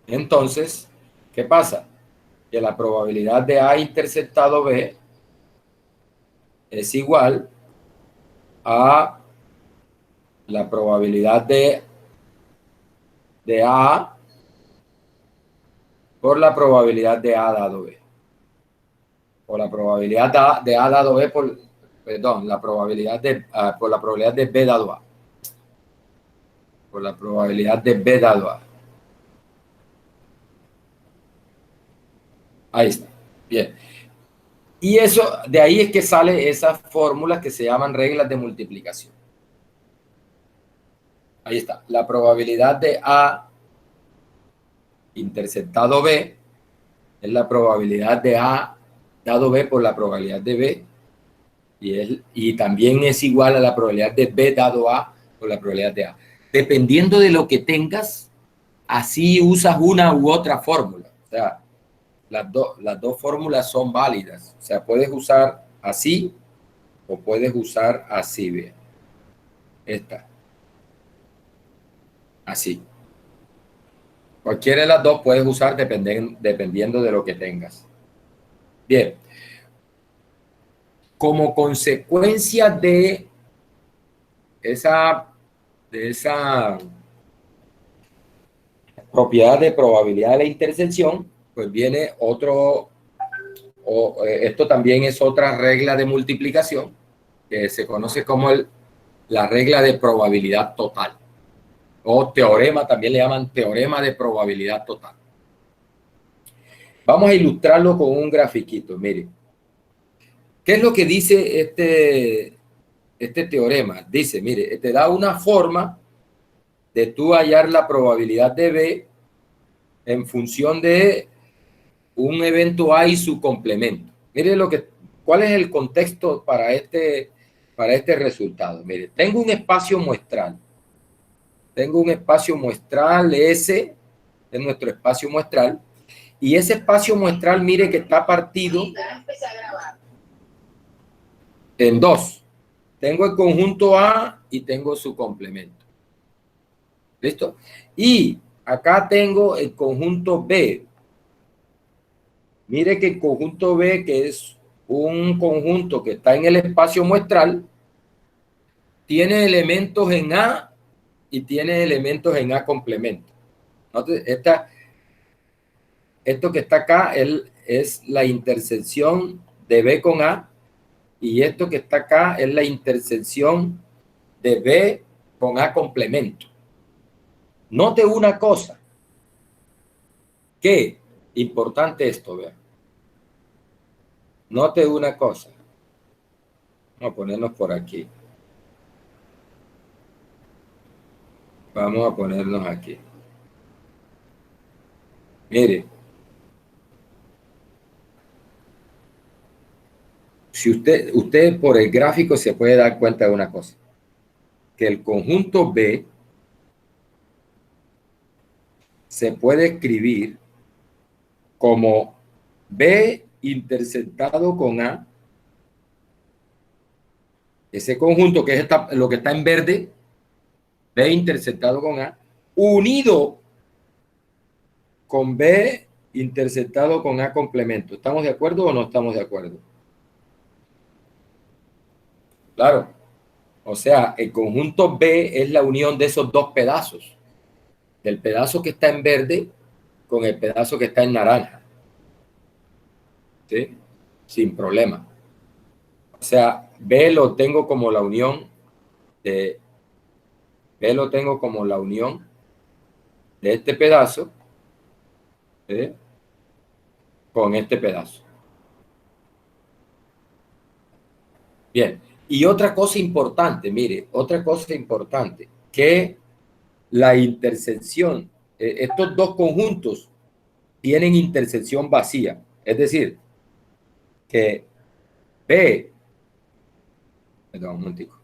Entonces, ¿qué pasa? Que la probabilidad de A interceptado B es igual a la probabilidad de A por la probabilidad de A dado B. O la probabilidad de A dado B por, perdón, la probabilidad de, por la probabilidad de B dado A. Por la probabilidad de B dado A. Ahí está. Bien. Y eso, de ahí es que sale esas fórmulas que se llaman reglas de multiplicación. Ahí está. La probabilidad de A interceptado B es la probabilidad de A dado B por la probabilidad de B. Y también es igual a la probabilidad de B dado A por la probabilidad de A. Dependiendo de lo que tengas, así usas una u otra fórmula. O sea, las dos fórmulas son válidas. O sea, puedes usar así o puedes usar así, ve. Esta. Así. Cualquiera de las dos puedes usar dependiendo de lo que tengas. Bien. Como consecuencia de esa propiedad de probabilidad de la intersección, pues viene esto también es otra regla de multiplicación que se conoce como la regla de probabilidad total, o teorema, también le llaman teorema de probabilidad total. Vamos a ilustrarlo con un grafiquito. Mire, ¿qué es lo que dice este teorema? Dice, mire, te da una forma de tú hallar la probabilidad de B en función de un evento A y su complemento. Mire cuál es el contexto para este resultado. Mire, tengo un espacio muestral. Tengo un espacio muestral, S es nuestro espacio muestral, y ese espacio muestral, mire que está partido en dos. Tengo el conjunto A y tengo su complemento. ¿Listo? Y acá tengo el conjunto B. Mire que el conjunto B, que es un conjunto que está en el espacio muestral, tiene elementos en A y tiene elementos en A complemento. Entonces, esto que está acá es la intersección de B con A, y esto que está acá es la intersección de B con A complemento. Note una cosa, que importante esto, vean. Note una cosa. Vamos a ponernos por aquí. Vamos a ponernos aquí. Mire. Si usted por el gráfico se puede dar cuenta de una cosa. Que el conjunto B se puede escribir como B intersectado con A. Ese conjunto que es lo que está en verde, B intersectado con A, unido con B intersectado con A complemento. ¿Estamos de acuerdo o no estamos de acuerdo? Claro. O sea, el conjunto B es la unión de esos dos pedazos. Del pedazo que está en verde con el pedazo que está en naranja. ¿Sí? Sin problema. O sea, B lo tengo como la unión de este pedazo, ¿sí?, con este pedazo. Bien, y otra cosa importante, mire, otra cosa importante, que la intersección, estos dos conjuntos tienen intersección vacía, es decir, que B, perdón, un momentico,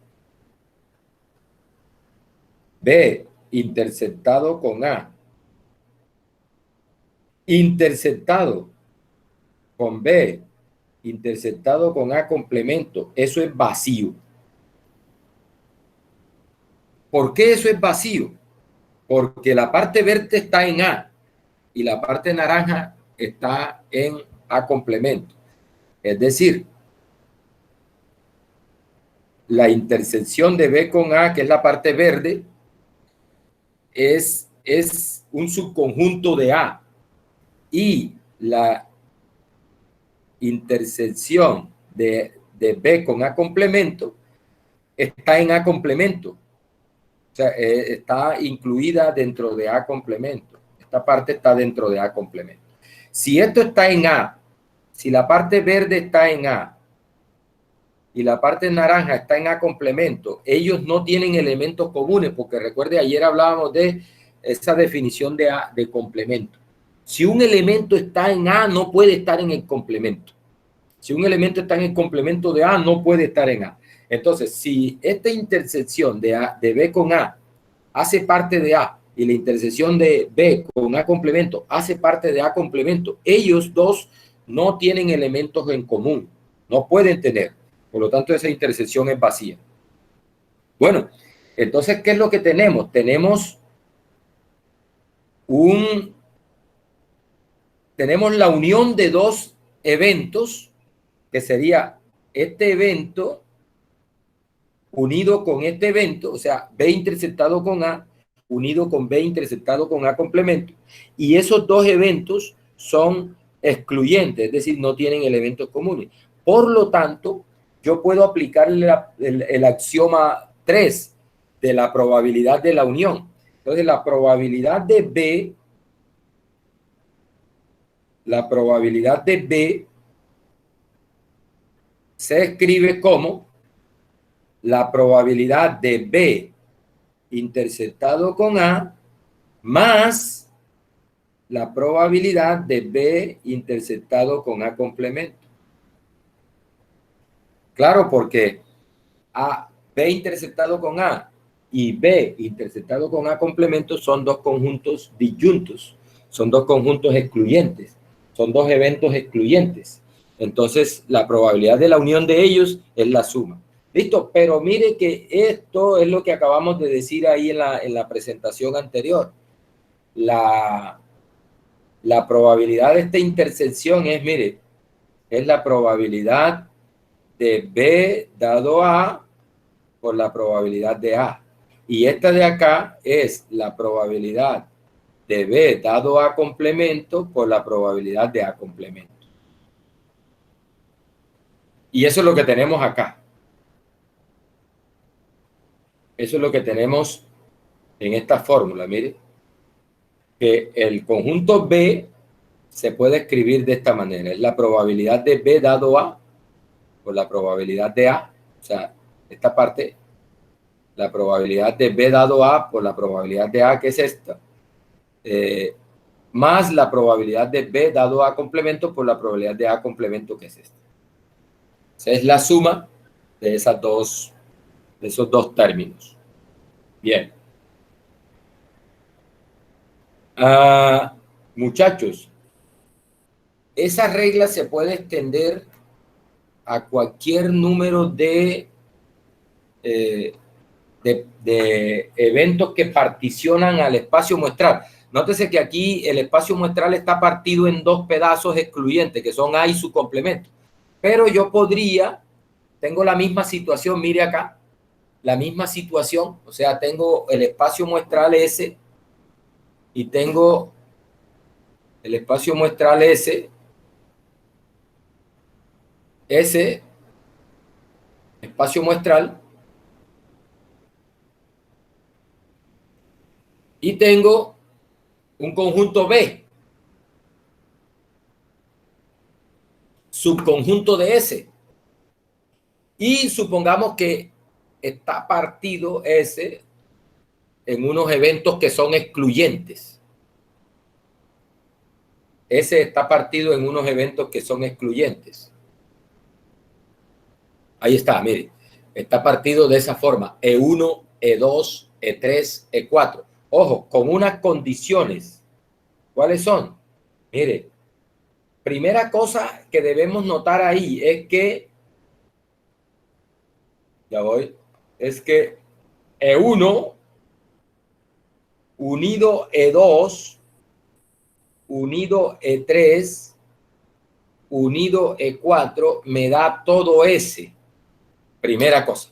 B intersectado con A, intersectado con B, intersectado con A complemento, eso es vacío. ¿Por qué eso es vacío? Porque la parte verde está en A y la parte naranja está en A complemento. Es decir, la intersección de B con A, que es la parte verde, es un subconjunto de A, y la intersección de B con A complemento está en A complemento. O sea, está incluida dentro de A complemento. Esta parte está dentro de A complemento. Si esto está en A, si la parte verde está en A y la parte naranja está en A complemento, ellos no tienen elementos comunes, porque recuerde, ayer hablábamos de esa definición de complemento. Si un elemento está en A, no puede estar en el complemento. Si un elemento está en el complemento de A, no puede estar en A. Entonces, si esta intersección de B con A hace parte de A y la intersección de B con A complemento hace parte de A complemento, ellos dos no tienen elementos en común, no pueden tener. Por lo tanto, esa intersección es vacía. Bueno, entonces, ¿qué es lo que tenemos? Tenemos la unión de dos eventos, que sería este evento unido con este evento, o sea, B interceptado con A, unido con B interceptado con A complemento, y esos dos eventos son excluyentes, es decir, no tienen elementos comunes. Por lo tanto, yo puedo aplicarle el axioma 3 de la probabilidad de la unión. Entonces, la probabilidad de B se escribe como la probabilidad de B interceptado con A más la probabilidad de B interceptado con A complemento. Claro, porque B interceptado con A y B interceptado con A complemento son dos conjuntos disyuntos, son dos conjuntos excluyentes, son dos eventos excluyentes. Entonces, la probabilidad de la unión de ellos es la suma. Listo, pero mire que esto es lo que acabamos de decir ahí en la presentación anterior. La probabilidad de esta intersección es, mire, es la probabilidad de B dado A por la probabilidad de A. Y esta de acá es la probabilidad de B dado A complemento por la probabilidad de A complemento. Y eso es lo que tenemos acá. Eso es lo que tenemos en esta fórmula, mire. Que el conjunto B se puede escribir de esta manera. Es la probabilidad de B dado A por la probabilidad de A. O sea, esta parte, la probabilidad de B dado A por la probabilidad de A, que es esta. Más la probabilidad de B dado A complemento por la probabilidad de A complemento, que es esta. Esa es la suma de esos dos términos. Bien. Muchachos, esa regla se puede extender a cualquier número de eventos que particionan al espacio muestral. Nótese que aquí el espacio muestral está partido en dos pedazos excluyentes, que son A y su complemento. Pero yo tengo la misma situación, mire acá, la misma situación, o sea, tengo el espacio muestral S y tengo el espacio muestral S, espacio muestral, y tengo un conjunto B, subconjunto de S. Y supongamos que está partido S en unos eventos que son excluyentes. S está partido en unos eventos que son excluyentes. Ahí está, mire. Está partido de esa forma. E1, E2, E3, E4. Ojo, con unas condiciones. ¿Cuáles son? Mire, primera cosa que debemos notar ahí es que, ya voy, es que E1 unido E2 unido E3 unido E4 me da todo S. Primera cosa.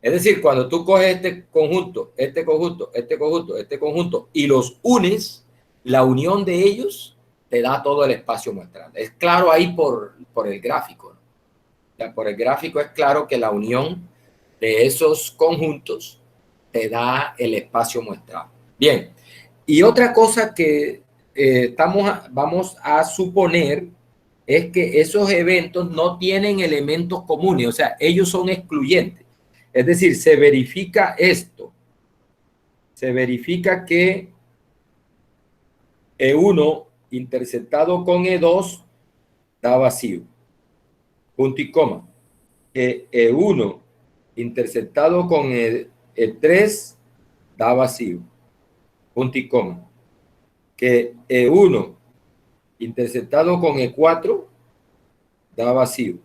Es decir, cuando tú coges este conjunto, este conjunto, este conjunto, este conjunto y los unes, la unión de ellos te da todo el espacio muestral. Es claro ahí por el gráfico, ¿no? O sea, por el gráfico es claro que la unión de esos conjuntos te da el espacio muestral. Bien, y otra cosa que vamos a suponer es que esos eventos no tienen elementos comunes, o sea, ellos son excluyentes. Es decir, se verifica esto. Se verifica que E1 interceptado con E2 da vacío. Punto y coma. Que E1 interceptado con E3 da vacío. punto y coma, que E1 interceptado con E4 da vacío.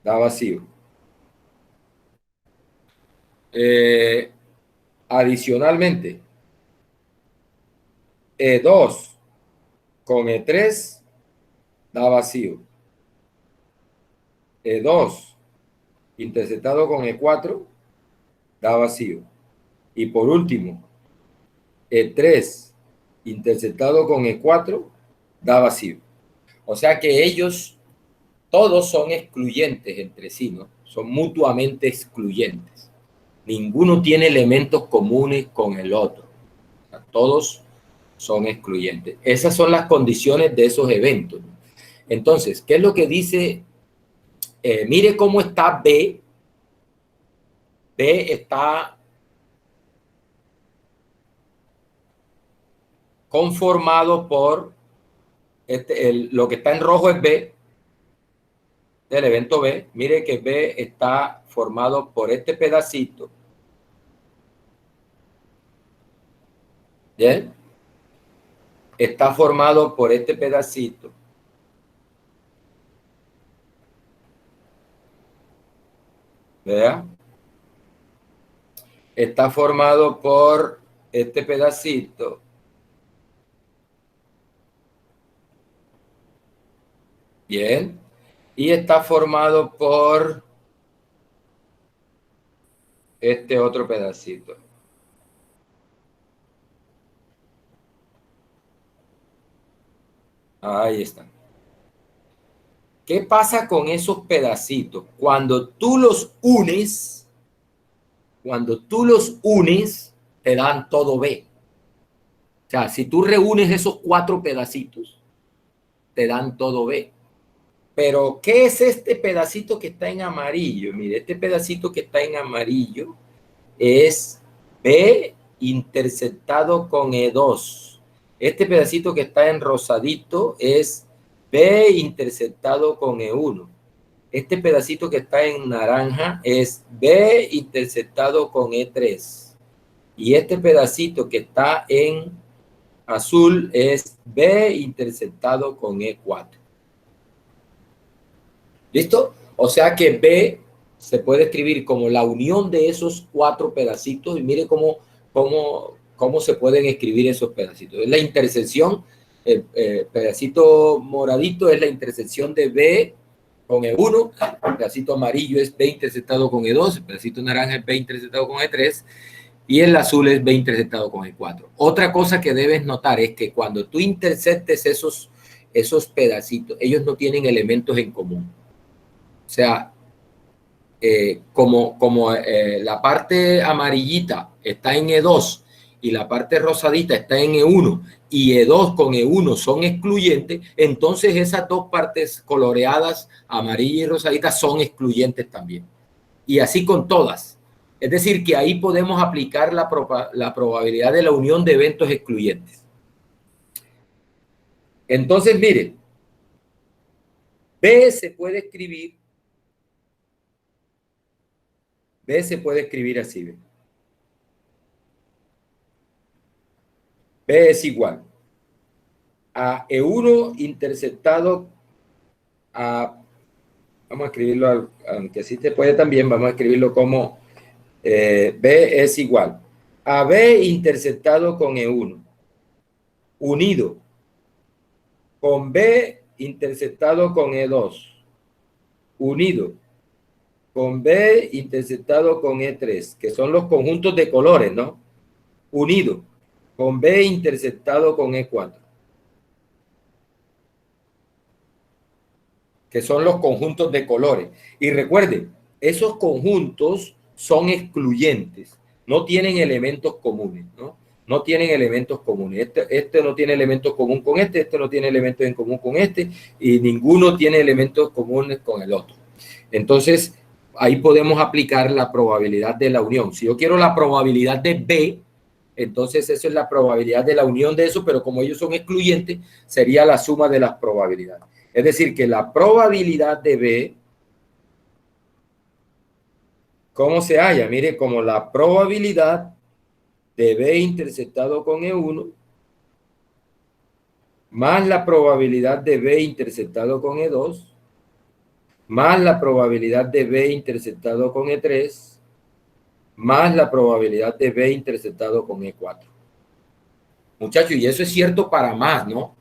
Da vacío. Adicionalmente, E2 con E3 da vacío. E2 interceptado con E4 da vacío. Y por último, E3 interceptado con E4 da vacío. O sea que ellos todos son excluyentes entre sí, ¿no? Son mutuamente excluyentes. Ninguno tiene elementos comunes con el otro. O sea, todos son excluyentes. Esas son las condiciones de esos eventos. Entonces, ¿qué es lo que dice? Mire cómo está B. B está conformado por, lo que está en rojo es B, del evento B. Mire que B está formado por este pedacito. ¿Bien? Está formado por este pedacito. ¿Vea? Está formado por este pedacito. Bien. Y está formado por este otro pedacito. Ahí están. ¿Qué pasa con esos pedacitos? Cuando tú los unes, te dan todo B. O sea, si tú reúnes esos 4 pedacitos, te dan todo B. Pero, ¿qué es este pedacito que está en amarillo? Mire, este pedacito que está en amarillo es B interceptado con E2. Este pedacito que está en rosadito es B interceptado con E1. Este pedacito que está en naranja es B interceptado con E3. Y este pedacito que está en azul es B interceptado con E4. ¿Listo? O sea que B se puede escribir como la unión de esos 4 pedacitos. Y mire cómo se pueden escribir esos pedacitos. Es la intersección, el pedacito moradito es la intersección de B con E1, el pedacito amarillo es B interceptado con E2, el pedacito naranja es B interceptado con E3 y el azul es B interceptado con E4. Otra cosa que debes notar es que cuando tú interceptes esos pedacitos, ellos no tienen elementos en común. O sea, como la parte amarillita está en E2 y la parte rosadita está en E1 y E2 con E1 son excluyentes, entonces esas dos partes coloreadas, amarilla y rosadita, son excluyentes también. Y así con todas. Es decir, que ahí podemos aplicar la probabilidad de la unión de eventos excluyentes. Entonces, mire, B se puede escribir así. B es igual a E1 interceptado a, vamos a escribirlo, aunque así se puede también, vamos a escribirlo como B es igual a B interceptado con E1 unido con B interceptado con E2 unido con B interceptado con E3, que son los conjuntos de colores, ¿no? Unido con B interceptado con E4, que son los conjuntos de colores. Y recuerden, esos conjuntos son excluyentes, no tienen elementos comunes, ¿no? No tienen elementos comunes. Este no tiene elementos comunes con este no tiene elementos en común con este, y ninguno tiene elementos comunes con el otro. Entonces, ahí podemos aplicar la probabilidad de la unión. Si yo quiero la probabilidad de B, entonces eso es la probabilidad de la unión de eso, pero como ellos son excluyentes, sería la suma de las probabilidades. Es decir, que la probabilidad de B ¿Cómo se halla? Mire, como la probabilidad de B interceptado con E1 más la probabilidad de B interceptado con E2 más la probabilidad de B interceptado con E3 más la probabilidad de B interceptado con E4. Muchachos, y eso es cierto para más, ¿no?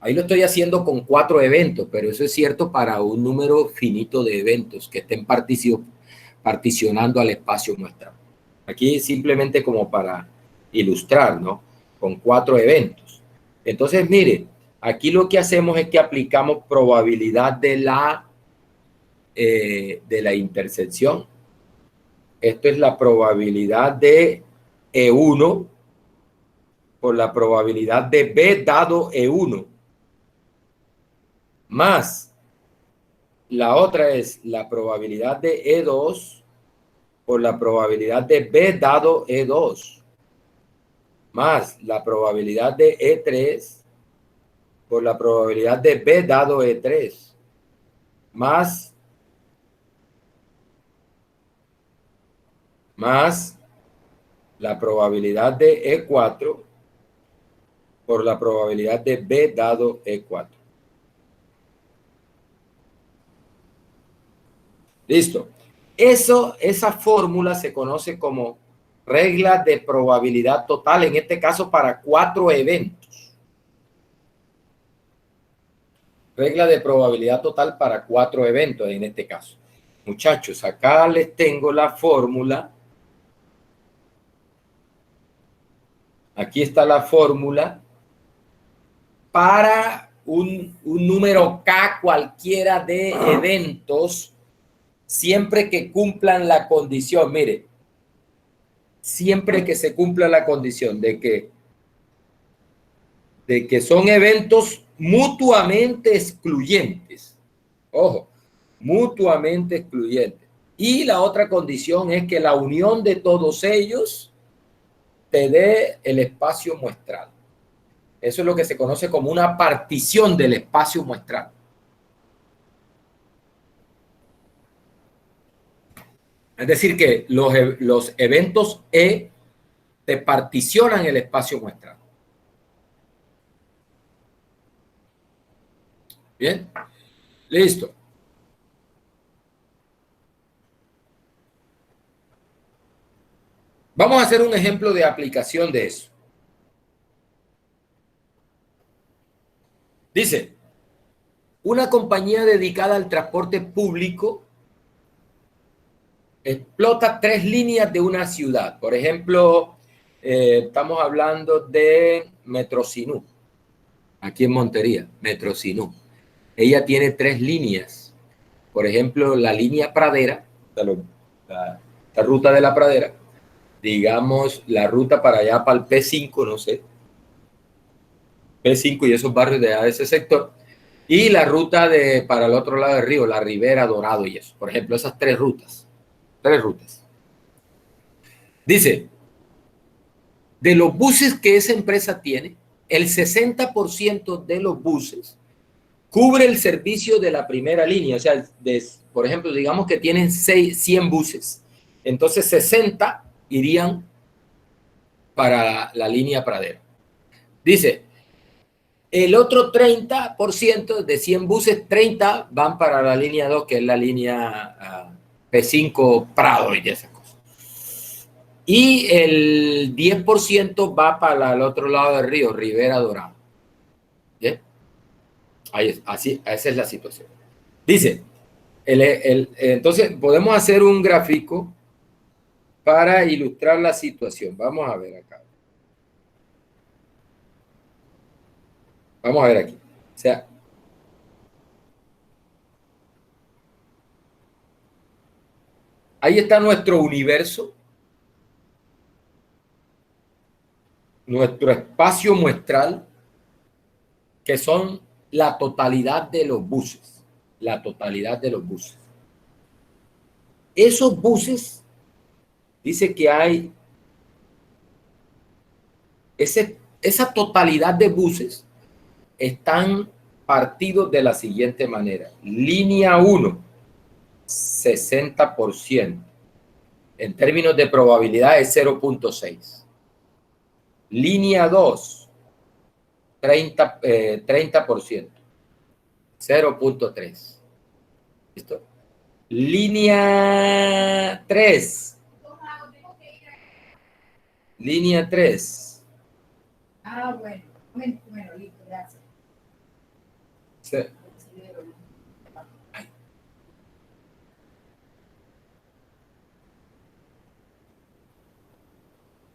Ahí lo estoy haciendo con 4 eventos, pero eso es cierto para un número finito de eventos que estén particionando al espacio muestrado. Aquí simplemente como para ilustrar, ¿no? Con 4 eventos. Entonces, mire, aquí lo que hacemos es que aplicamos probabilidad de la intersección. Esto es la probabilidad de E1 por la probabilidad de B dado E1 más la otra es la probabilidad de E2 por la probabilidad de B dado E2 más la probabilidad de E3 por la probabilidad de B dado E3 más la probabilidad de E4 por la probabilidad de B dado E4. Listo. Esa fórmula se conoce como regla de probabilidad total, en este caso para 4 eventos. Regla de probabilidad total para 4 eventos en este caso. Muchachos, acá les tengo la fórmula. Aquí está la fórmula para un número K cualquiera de eventos siempre que cumplan la condición. Mire, siempre que se cumpla la condición de que son eventos mutuamente excluyentes. Ojo, mutuamente excluyentes. Y la otra condición es que la unión de todos ellos te dé el espacio muestral. Eso es lo que se conoce como una partición del espacio muestral. Es decir, que los eventos E te particionan el espacio muestral. Bien, listo. Vamos a hacer un ejemplo de aplicación de eso. Dice, una compañía dedicada al transporte público explota 3 líneas de una ciudad. Por ejemplo, estamos hablando de Metrocinú, aquí en Montería, Metrocinú. Ella tiene 3 líneas. Por ejemplo, la línea Pradera, la ruta de la Pradera, digamos, la ruta para allá, para el P5, no sé, P5 y esos barrios de ese sector, y la ruta para el otro lado del río, la Ribera, Dorado y eso. Por ejemplo, esas 3 rutas. 3 rutas. Dice, de los buses que esa empresa tiene, el 60% de los buses cubre el servicio de la primera línea. O sea, por ejemplo, digamos que tienen 100 buses. Entonces, 60 irían para la línea Pradera. Dice, el otro 30% de 100 buses, 30 van para la línea 2, que es la línea P5 Prado y esas cosas. Y el 10% va para el otro lado del río, Ribera Dorado. ¿Bien? Así, esa es la situación. Dice, entonces podemos hacer un gráfico para ilustrar la situación. Vamos a ver acá. Vamos a ver aquí. O sea, ahí está nuestro universo, nuestro espacio muestral, que son la totalidad de los buses. La totalidad de los buses. Esos buses, dice que hay esa totalidad de buses están partidos de la siguiente manera. Línea 1, 60%. En términos de probabilidad es 0.6. Línea 2, 30%. 0.3. ¿Listo? Línea 3. Línea 3. Ah, bueno. Bueno, listo, gracias. Sí.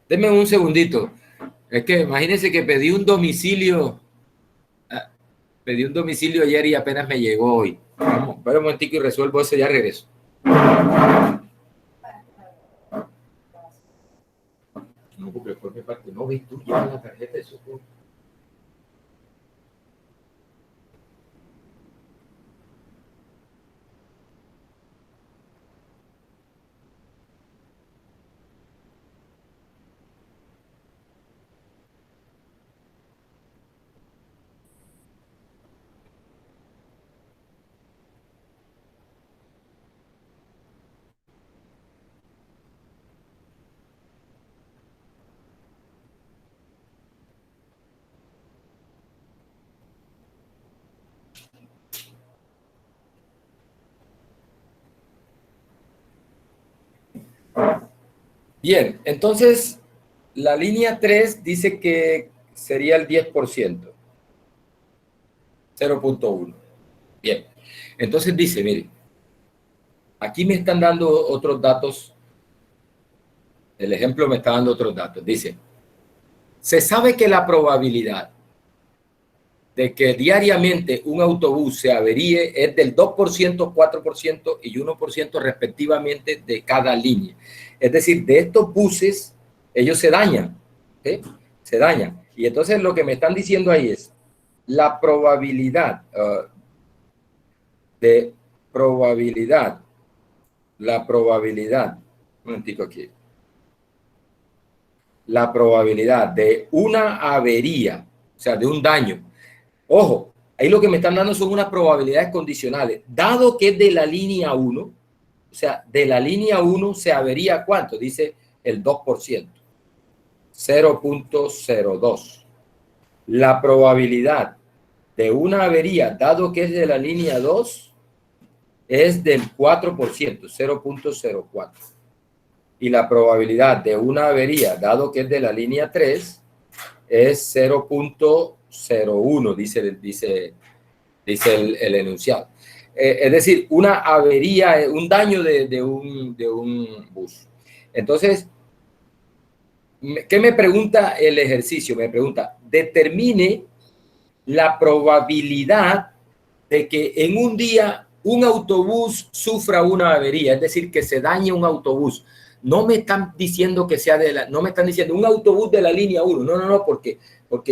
Deme un segundito. Es que imagínense que pedí un domicilio. Pedí un domicilio ayer y apenas me llegó hoy. Vamos, espera un momentico y resuelvo eso y ya regreso. No, porque por mi parte no ves tú ya la tarjeta de socorro. Bien, entonces la línea 3 dice que sería el 10%, 0.1. Bien, entonces dice, mire, aquí me están dando otros datos, el ejemplo me está dando otros datos. Dice, se sabe que la probabilidad de que diariamente un autobús se averíe es del 2%, 4% y 1% respectivamente de cada línea. Es decir, de estos buses, ellos se dañan, ¿sí? Se dañan. Y entonces lo que me están diciendo ahí es la probabilidad de probabilidad, la probabilidad, un momentico aquí, la probabilidad de una avería, o sea, de un daño. Ojo, ahí lo que me están dando son unas probabilidades condicionales. Dado que es de la línea 1, o sea, de la línea 1 se avería ¿cuánto? Dice el 2%, 0.02. La probabilidad de una avería, dado que es de la línea 2, es del 4%, 0.04. Y la probabilidad de una avería, dado que es de la línea 3, es 0.01, dice el enunciado. Es decir, una avería, un daño de un bus. Entonces, ¿qué me pregunta el ejercicio? Me pregunta, determine la probabilidad de que en un día un autobús sufra una avería, es decir, que se dañe un autobús. No me están diciendo que sea no me están diciendo un autobús de la línea 1, no, porque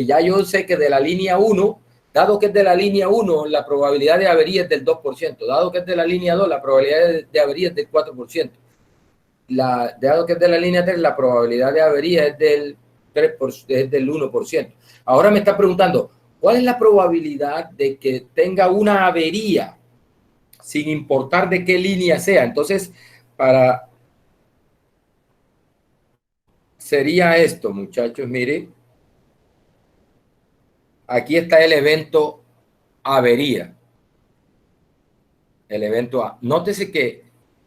ya yo sé que de la línea 1, dado que es de la línea 1, la probabilidad de avería es del 2%, dado que es de la línea 2, la probabilidad de avería es del 4%, dado que es de la línea 3, la probabilidad de avería es del 3%, es del 1%. Ahora me está preguntando, ¿cuál es la probabilidad de que tenga una avería sin importar de qué línea sea? Entonces, sería esto, muchachos, mire, aquí está el evento avería, el evento A. Nótese que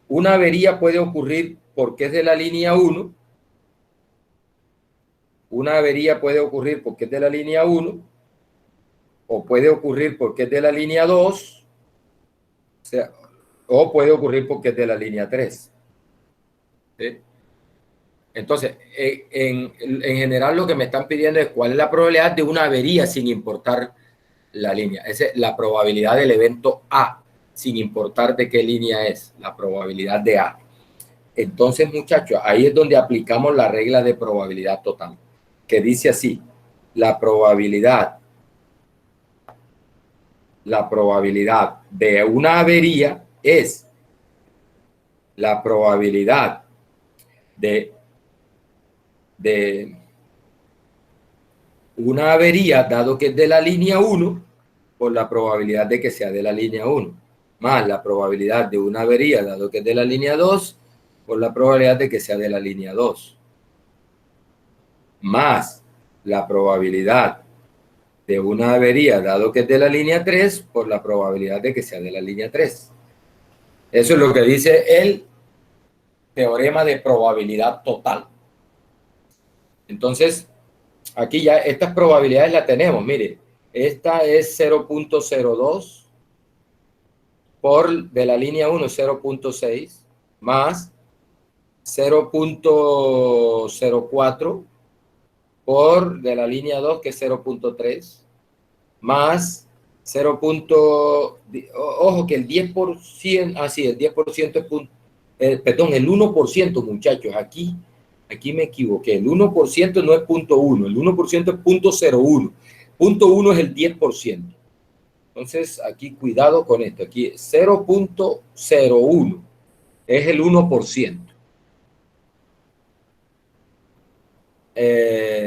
una avería puede ocurrir porque es de la línea 1, una avería puede ocurrir porque es de la línea 1, o puede ocurrir porque es de la línea 2, o puede ocurrir porque es de la línea 3. ¿Sí? Entonces, en general lo que me están pidiendo es cuál es la probabilidad de una avería sin importar la línea. Esa es la probabilidad del evento A, sin importar de qué línea es, la probabilidad de A. Entonces, muchachos, ahí es donde aplicamos la regla de probabilidad total, que dice así, la probabilidad de una avería es la probabilidad de una avería, dado que es de la línea 1, por la probabilidad de que sea de la línea 1. más la probabilidad de una avería, dado que es de la línea 2, por la probabilidad de que sea de la línea 2, más la probabilidad de una avería, dado que es de la línea 3, por la probabilidad de que sea de la línea 3. Eso es lo que dice el teorema de probabilidad total. Entonces, aquí ya estas probabilidades las tenemos. Mire, esta es 0.02 por de la línea 1, 0.6, más 0.04 por de la línea 2, que es 0.3, más 0. Ojo que el 10%, así, el 10% es perdón, el 1%, muchachos, aquí me equivoqué, el 1% no es 0.1, el 1% es 0.01, 0.1 es el 10%. Entonces, aquí cuidado con esto, aquí 0.01 es el 1%.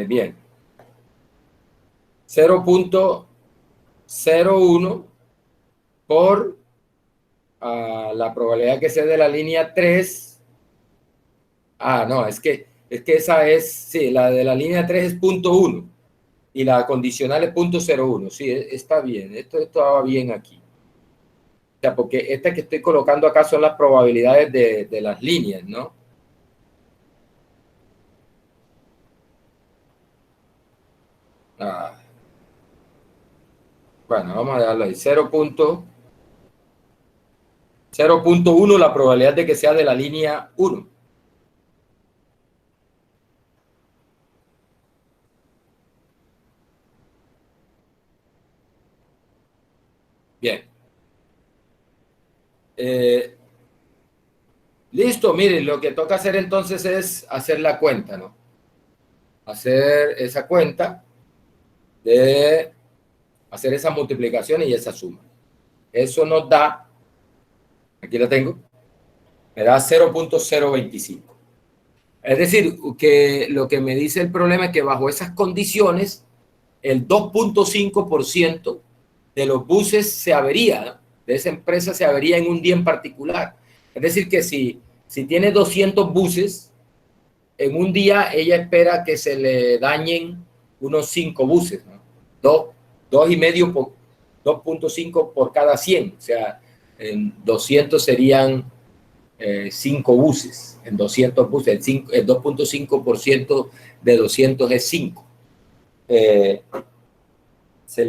Bien. 0.01 por la probabilidad que sea de la línea 3. No, es que esa es, sí, la de la línea 3 es 0.1 y la condicional es 0.01. Sí, está bien, esto estaba bien aquí. O sea, porque esta que estoy colocando acá son las probabilidades de las líneas, ¿no? Bueno, vamos a dejarlo ahí. 0.1 la probabilidad de que sea de la línea 1. Bien. Listo, miren, lo que toca hacer entonces es hacer la cuenta, ¿no? Hacer esa cuenta de hacer esa multiplicación y esa suma. Eso nos da, aquí la tengo, me da 0.025. Es decir, que lo que me dice el problema es que bajo esas condiciones, el 2.5% de los buses se avería, de esa empresa se avería en un día en particular. Es decir, que si tiene 200 buses, en un día ella espera que se le dañen unos 5 buses, ¿no? 2,5 por 2.5 por cada 100, o sea, en 200 serían 5 buses, en 200 buses, el 2.5% de 200 es 5. Se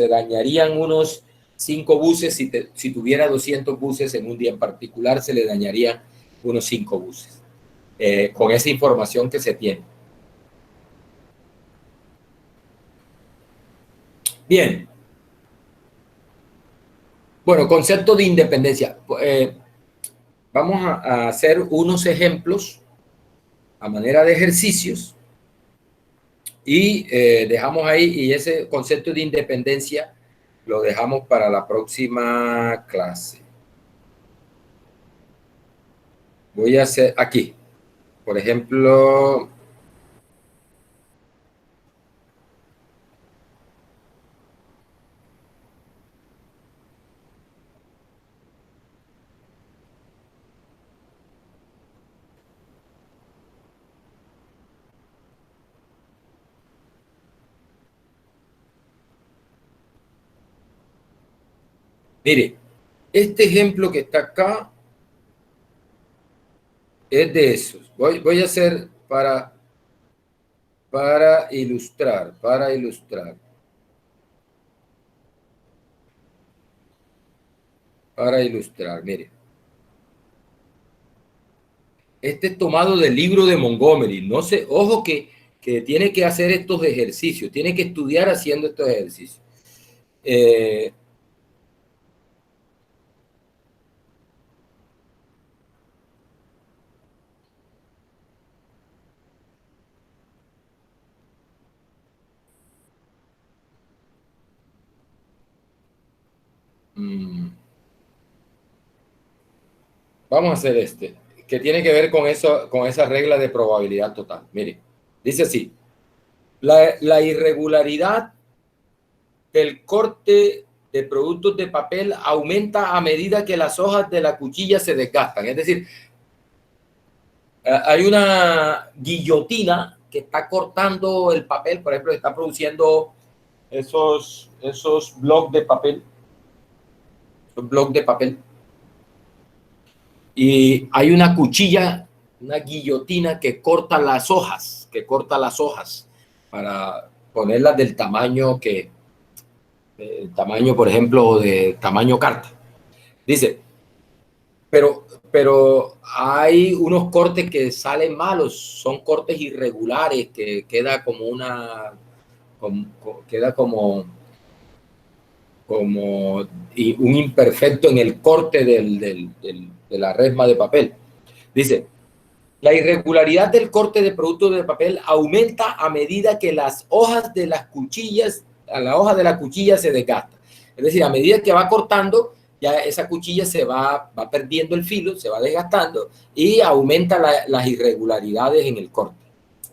dañarían unos 5 buses, si tuviera 200 buses en un día en particular, se le dañarían unos 5 buses, con esa información que se tiene. Bien. Bueno, concepto de independencia. Vamos a hacer unos ejemplos a manera de ejercicios y dejamos ahí, y ese concepto de independencia lo dejamos para la próxima clase. Voy a hacer aquí, por ejemplo, mire, este ejemplo que está acá es de esos. Voy a hacer para ilustrar, mire. Este es tomado del libro de Montgomery. No sé, ojo que tiene que hacer estos ejercicios, tiene que estudiar haciendo estos ejercicios. Vamos a hacer este, que tiene que ver con eso, con esa regla de probabilidad total. Mire, dice así: la irregularidad del corte de productos de papel aumenta a medida que las hojas de la cuchilla se desgastan. Es decir, hay una guillotina que está cortando el papel, por ejemplo, está produciendo esos bloques de papel, y hay una cuchilla, una guillotina que corta las hojas, para ponerlas del tamaño por ejemplo, de tamaño carta. Dice, pero hay unos cortes que salen malos, son cortes irregulares, que queda como un imperfecto en el corte de la resma de papel. Dice, la irregularidad del corte de productos de papel aumenta a medida que las hojas de las cuchillas, la hoja de la cuchilla se desgasta. Es decir, a medida que va cortando, ya esa cuchilla va perdiendo el filo, se va desgastando y aumenta las irregularidades en el corte.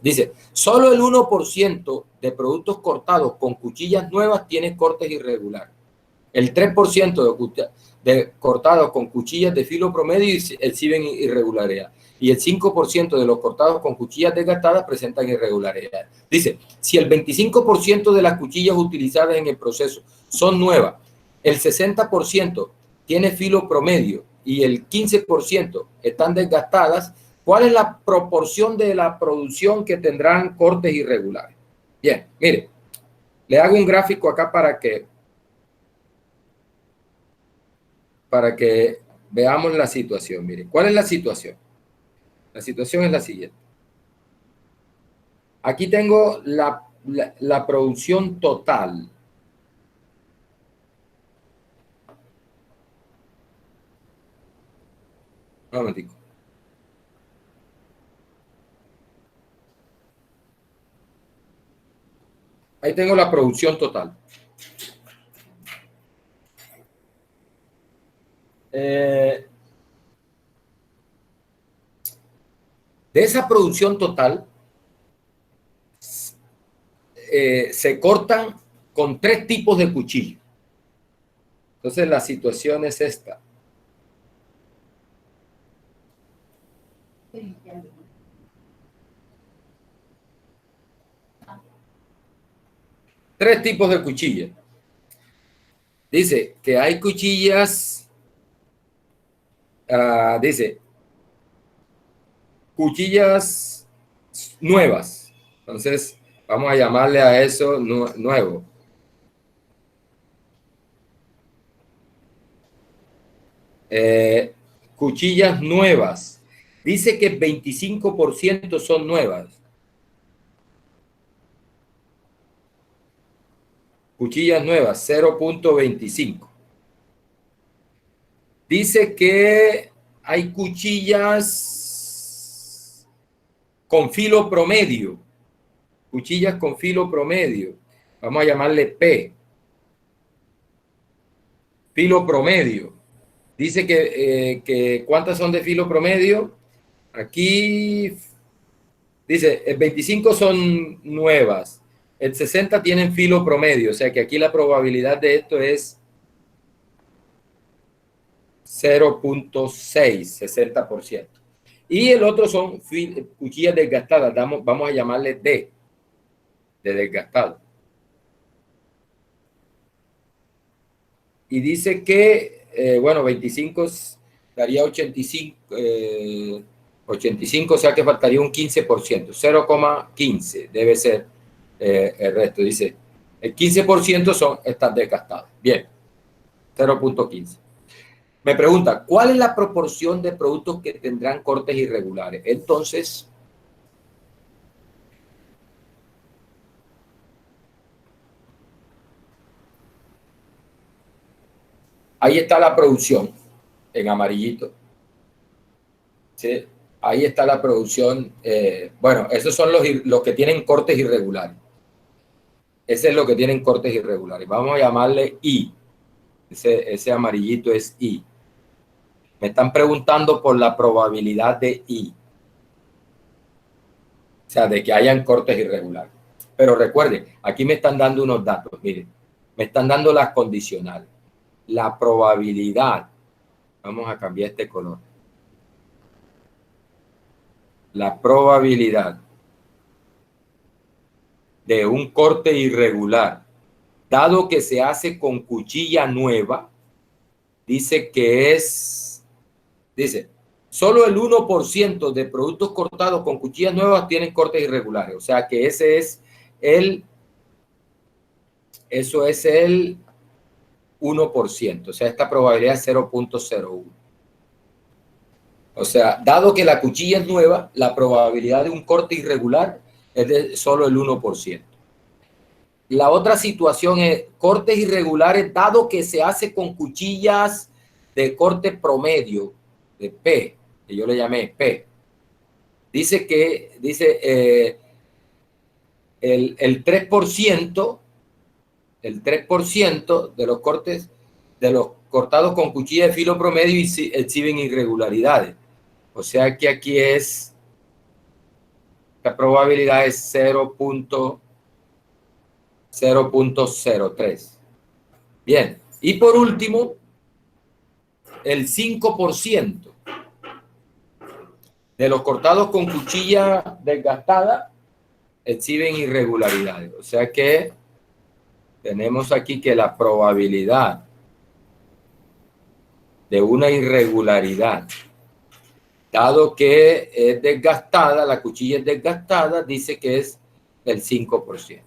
Dice, solo el 1% de productos cortados con cuchillas nuevas tiene cortes irregulares. El 3% de cortados con cuchillas de filo promedio exhiben irregularidad. Y el 5% de los cortados con cuchillas desgastadas presentan irregularidades. Dice, si el 25% de las cuchillas utilizadas en el proceso son nuevas, el 60% tiene filo promedio y el 15% están desgastadas, ¿cuál es la proporción de la producción que tendrán cortes irregulares? Bien, mire, le hago un gráfico acá para que veamos la situación. Mire, ¿cuál es la situación? La situación es la siguiente. Aquí tengo la producción total. Un momentico. Ahí tengo la producción total. De esa producción total, se cortan con 3 tipos de cuchillo. Entonces la situación es esta. Tres tipos de cuchillas. Dice que hay cuchillas, dice, cuchillas nuevas. Entonces, vamos a llamarle a eso nuevo. Cuchillas nuevas. Dice que 25% son nuevas. Cuchillas nuevas, 0.25. Dice que hay cuchillas con filo promedio. Cuchillas con filo promedio. Vamos a llamarle P. Filo promedio. Dice que ¿cuántas son de filo promedio? Aquí dice, el 25 son nuevas. El 60 tienen filo promedio. O sea que aquí la probabilidad de esto es 0.6, 60%. Y el otro son cuchillas desgastadas. Vamos a llamarle D, de desgastado. Y dice que, bueno, 25 daría 85, 85, o sea que faltaría un 15%, 0,15 debe ser el resto. Dice, el 15% están desgastados. Bien, 0.15. Me pregunta, ¿cuál es la proporción de productos que tendrán cortes irregulares? Entonces, ahí está la producción en amarillito. ¿Sí? Ahí está la producción. Bueno, esos son los que tienen cortes irregulares. Ese es lo que tienen cortes irregulares. Vamos a llamarle I. Ese amarillito es I. Me están preguntando por la probabilidad de I. O sea, de que hayan cortes irregulares. Pero recuerden, aquí me están dando unos datos. Miren, Me están dando las condicionales. La probabilidad. Vamos a cambiar este color. La probabilidad de un corte irregular, dado que se hace con cuchilla nueva, dice que dice, solo el 1% de productos cortados con cuchillas nuevas tienen cortes irregulares. O sea que eso es el 1%. O sea, esta probabilidad es 0.01. O sea, dado que la cuchilla es nueva, la probabilidad de un corte irregular es de solo el 1%. La otra situación es cortes irregulares, dado que se hace con cuchillas de corte promedio, de P, que yo le llamé P. Dice el 3%, el 3% de los cortes, de los cortados con cuchilla de filo promedio exhiben irregularidades. O sea que aquí la probabilidad es 0.03. Bien, y por último, el 5% de los cortados con cuchilla desgastada exhiben irregularidades. O sea que tenemos aquí que la probabilidad de una irregularidad, dado que es desgastada, la cuchilla es desgastada, dice que es el 5%.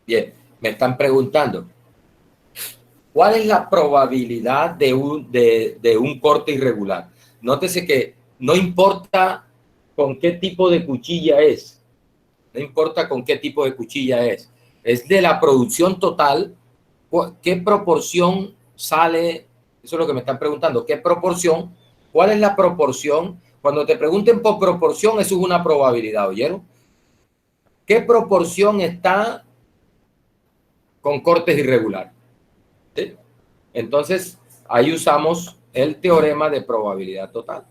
Bien, me están preguntando, ¿cuál es la probabilidad de un corte irregular? Nótese que no importa con qué tipo de cuchilla es, no importa con qué tipo de cuchilla es de la producción total, ¿qué proporción sale? Eso es lo que me están preguntando, ¿qué proporción? ¿Cuál es la proporción? Cuando te pregunten por proporción, eso es una probabilidad, ¿oyeron? ¿Qué proporción está con cortes irregulares? ¿Sí? Entonces, ahí usamos el teorema de probabilidad total.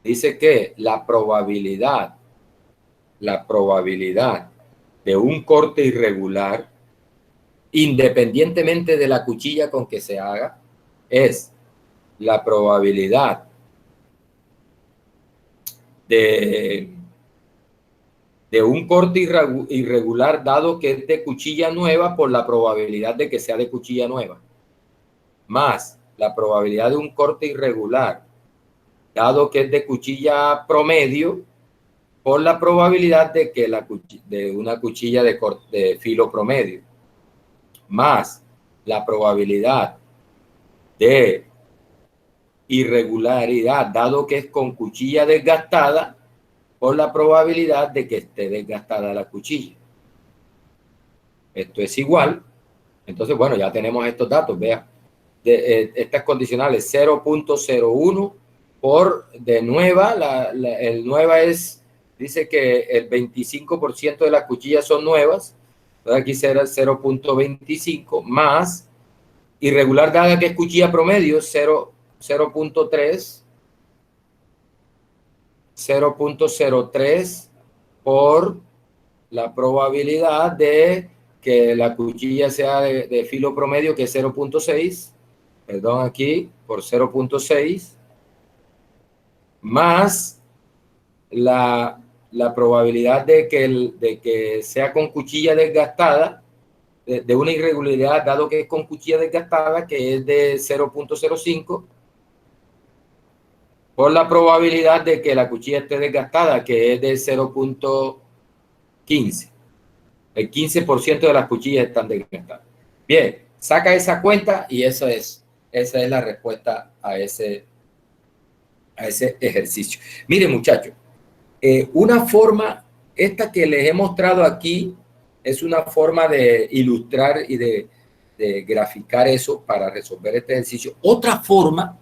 Dice que la probabilidad de un corte irregular, independientemente de la cuchilla con que se haga, es la probabilidad de un corte irregular dado que es de cuchilla nueva por la probabilidad de que sea de cuchilla nueva, más la probabilidad de un corte irregular dado que es de cuchilla promedio por la probabilidad de que de una cuchilla de filo promedio, más la probabilidad de irregularidad dado que es con cuchilla desgastada por la probabilidad de que esté desgastada la cuchilla. Esto es igual. Entonces, bueno, ya tenemos estos datos, vea. Estas condicionales 0.01 por de nueva, el nueva dice que el 25% de las cuchillas son nuevas, entonces aquí será el 0.25 más irregular dada que es cuchilla promedio 0.3 por la probabilidad de que la cuchilla sea de filo promedio, que es 0.6, perdón, aquí por 0.6, más la probabilidad de que sea con cuchilla desgastada, de una irregularidad, dado que es con cuchilla desgastada, que es de 0.05, por la probabilidad de que la cuchilla esté desgastada, que es de 0.15. El 15% de las cuchillas están desgastadas. Bien, saca esa cuenta y esa es la respuesta a ese ejercicio. Miren, muchachos, una forma, esta que les he mostrado aquí, es una forma de ilustrar y de graficar eso para resolver este ejercicio. Otra forma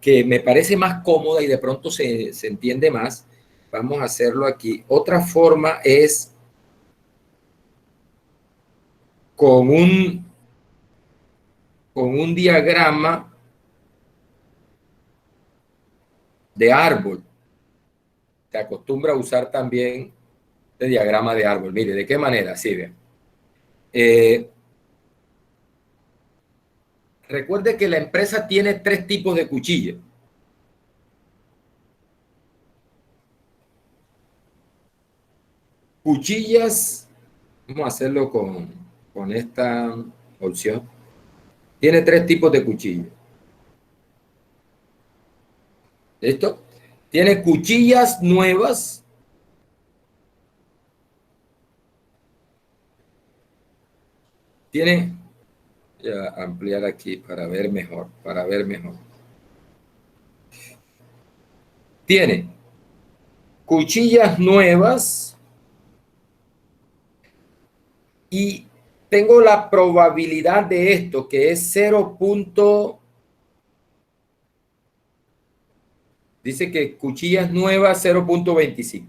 que me parece más cómoda y de pronto se entiende más, vamos a hacerlo aquí. Otra forma es con un diagrama de árbol. Se acostumbra a usar también Este diagrama de árbol. Mire, ¿de qué manera? Sí, vean. Recuerde que la empresa tiene 3 tipos de cuchillas. Cuchillas, vamos a hacerlo con esta opción. Tiene 3 tipos de cuchillas. ¿Listo? Tiene cuchillas nuevas. Tiene, voy a ampliar aquí para ver mejor, Tiene cuchillas nuevas y tengo la probabilidad de esto que es 0. Dice que cuchillas nuevas 0.25.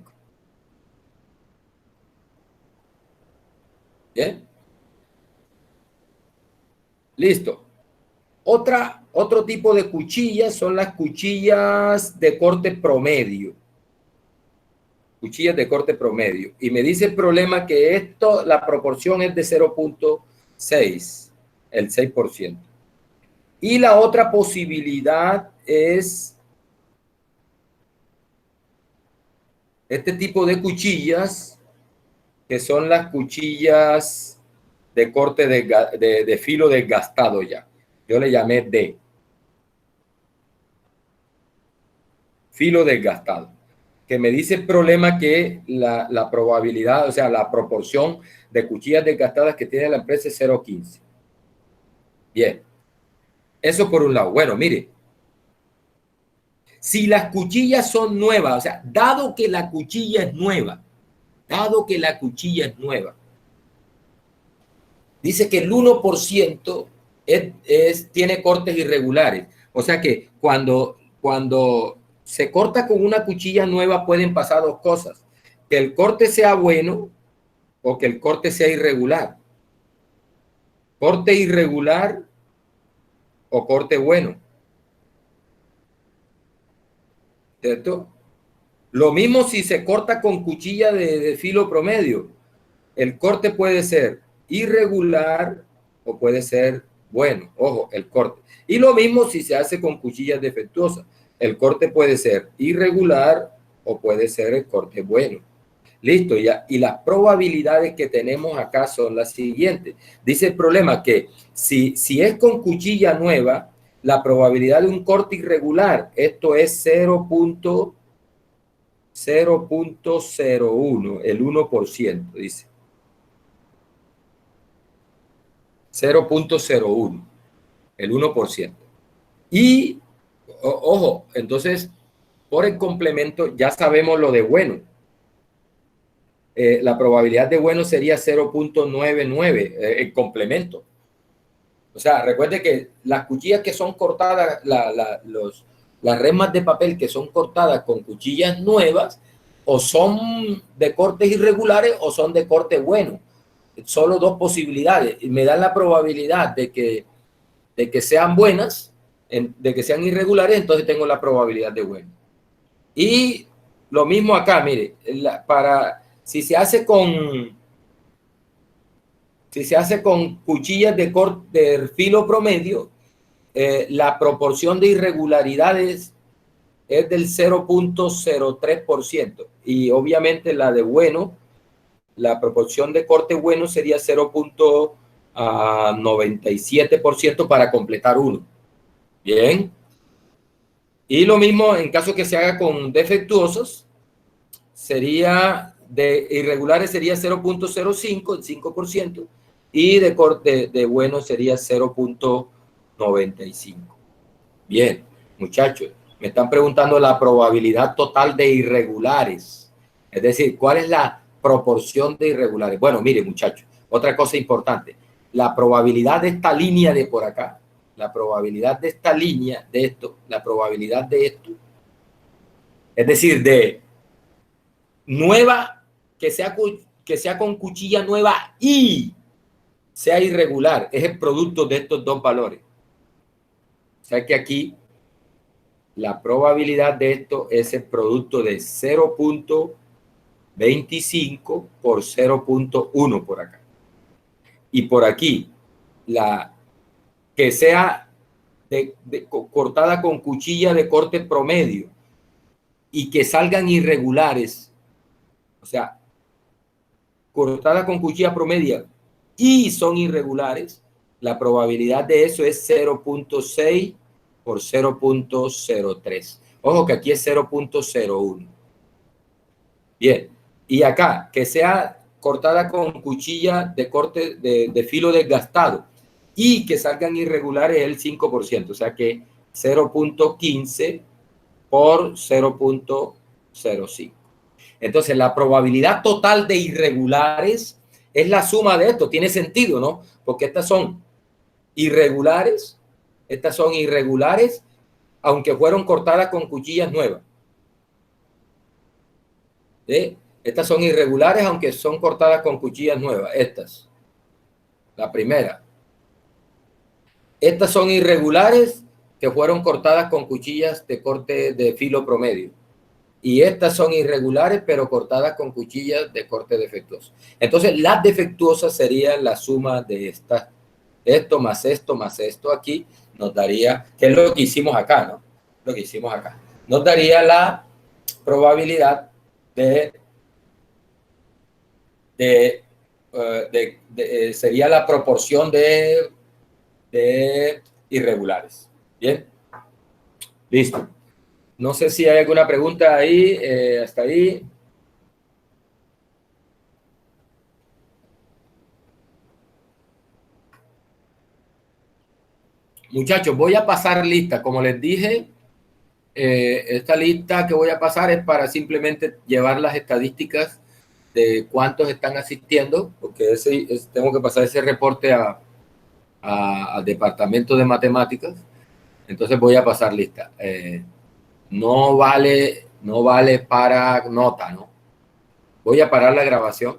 Bien. Listo. Otro tipo de cuchillas son las cuchillas de corte promedio. Cuchillas de corte promedio. Y me dice el problema que esto, la proporción es de 0.6, el 6%. Y la otra posibilidad es este tipo de cuchillas, que son las cuchillas de corte de filo desgastado ya. Yo le llamé D. Filo desgastado. Que me dice el problema que la probabilidad, o sea, la proporción de cuchillas desgastadas que tiene la empresa es 0.15. Bien. Eso por un lado. Bueno, mire. Si las cuchillas son nuevas, o sea, dado que la cuchilla es nueva, dice que el 1% tiene cortes irregulares. O sea que cuando se corta con una cuchilla nueva pueden pasar 2 cosas. Que el corte sea bueno o que el corte sea irregular. Corte irregular o corte bueno. ¿Cierto? Lo mismo si se corta con cuchilla de filo promedio. El corte puede ser irregular o puede ser bueno. Ojo, el corte. Y lo mismo si se hace con cuchillas defectuosas. El corte puede ser irregular o puede ser el corte bueno. Listo, ya. Y las probabilidades que tenemos acá son las siguientes. Dice el problema que si es con cuchilla nueva, la probabilidad de un corte irregular, esto es 0.01, el 1%, dice. 0.01, el 1%. Y, ojo, entonces, por el complemento ya sabemos lo de bueno. La probabilidad de bueno sería 0.99, el complemento. O sea, recuerde que las cuchillas que son cortadas, las remas de papel que son cortadas con cuchillas nuevas, o son de cortes irregulares o son de corte bueno. Solo 2 posibilidades. Y me dan la probabilidad de que sean buenas, de que sean irregulares, entonces tengo la probabilidad de bueno. Y lo mismo acá, mire, si se hace con cuchillas de filo promedio, la proporción de irregularidades es del 0.03%. Y obviamente la de bueno, la proporción de corte bueno sería 0.97% para completar 1. Bien. Y lo mismo en caso que se haga con defectuosos, sería de irregulares sería 0.05, el 5%, y de corte de bueno sería 0.95. Bien, muchachos, me están preguntando la probabilidad total de irregulares. Es decir, ¿cuál es la proporción de irregulares? Bueno, mire, muchachos, otra cosa importante. La probabilidad de esta línea de por acá, la probabilidad de esta línea, de esto, la probabilidad de esto, es decir, de nueva, que sea con cuchilla nueva y sea irregular, es el producto de estos 2 valores. O sea que aquí la probabilidad de esto es el producto de 0.97 25 por 0.1 por acá. Y por aquí, la que sea cortada con cuchilla de corte promedio y que salgan irregulares, o sea, cortada con cuchilla promedio y son irregulares, la probabilidad de eso es 0.6 por 0.03. Ojo que aquí es 0.01. Bien, y acá, que sea cortada con cuchilla de corte de filo desgastado y que salgan irregulares el 5%, o sea que 0.15 por 0.05. Entonces, la probabilidad total de irregulares es la suma de esto. Tiene sentido, ¿no? Porque estas son irregulares, aunque fueron cortadas con cuchillas nuevas. ¿Sí? Estas son irregulares, aunque son cortadas con cuchillas nuevas. Estas. La primera. Estas son irregulares que fueron cortadas con cuchillas de corte de filo promedio. Y estas son irregulares, pero cortadas con cuchillas de corte defectuoso. Entonces, las defectuosas serían la suma de estas. Esto más esto aquí nos daría, que es lo que hicimos acá, ¿no? Lo que hicimos acá. Nos daría la probabilidad sería la proporción de irregulares. Bien, listo. No sé si hay alguna pregunta ahí, hasta ahí. Muchachos, voy a pasar lista. Como les dije, esta lista que voy a pasar es para simplemente llevar las estadísticas de cuántos están asistiendo, porque tengo que pasar ese reporte al departamento de matemáticas. Entonces voy a pasar lista. No vale para nota, ¿no? Voy a parar la grabación.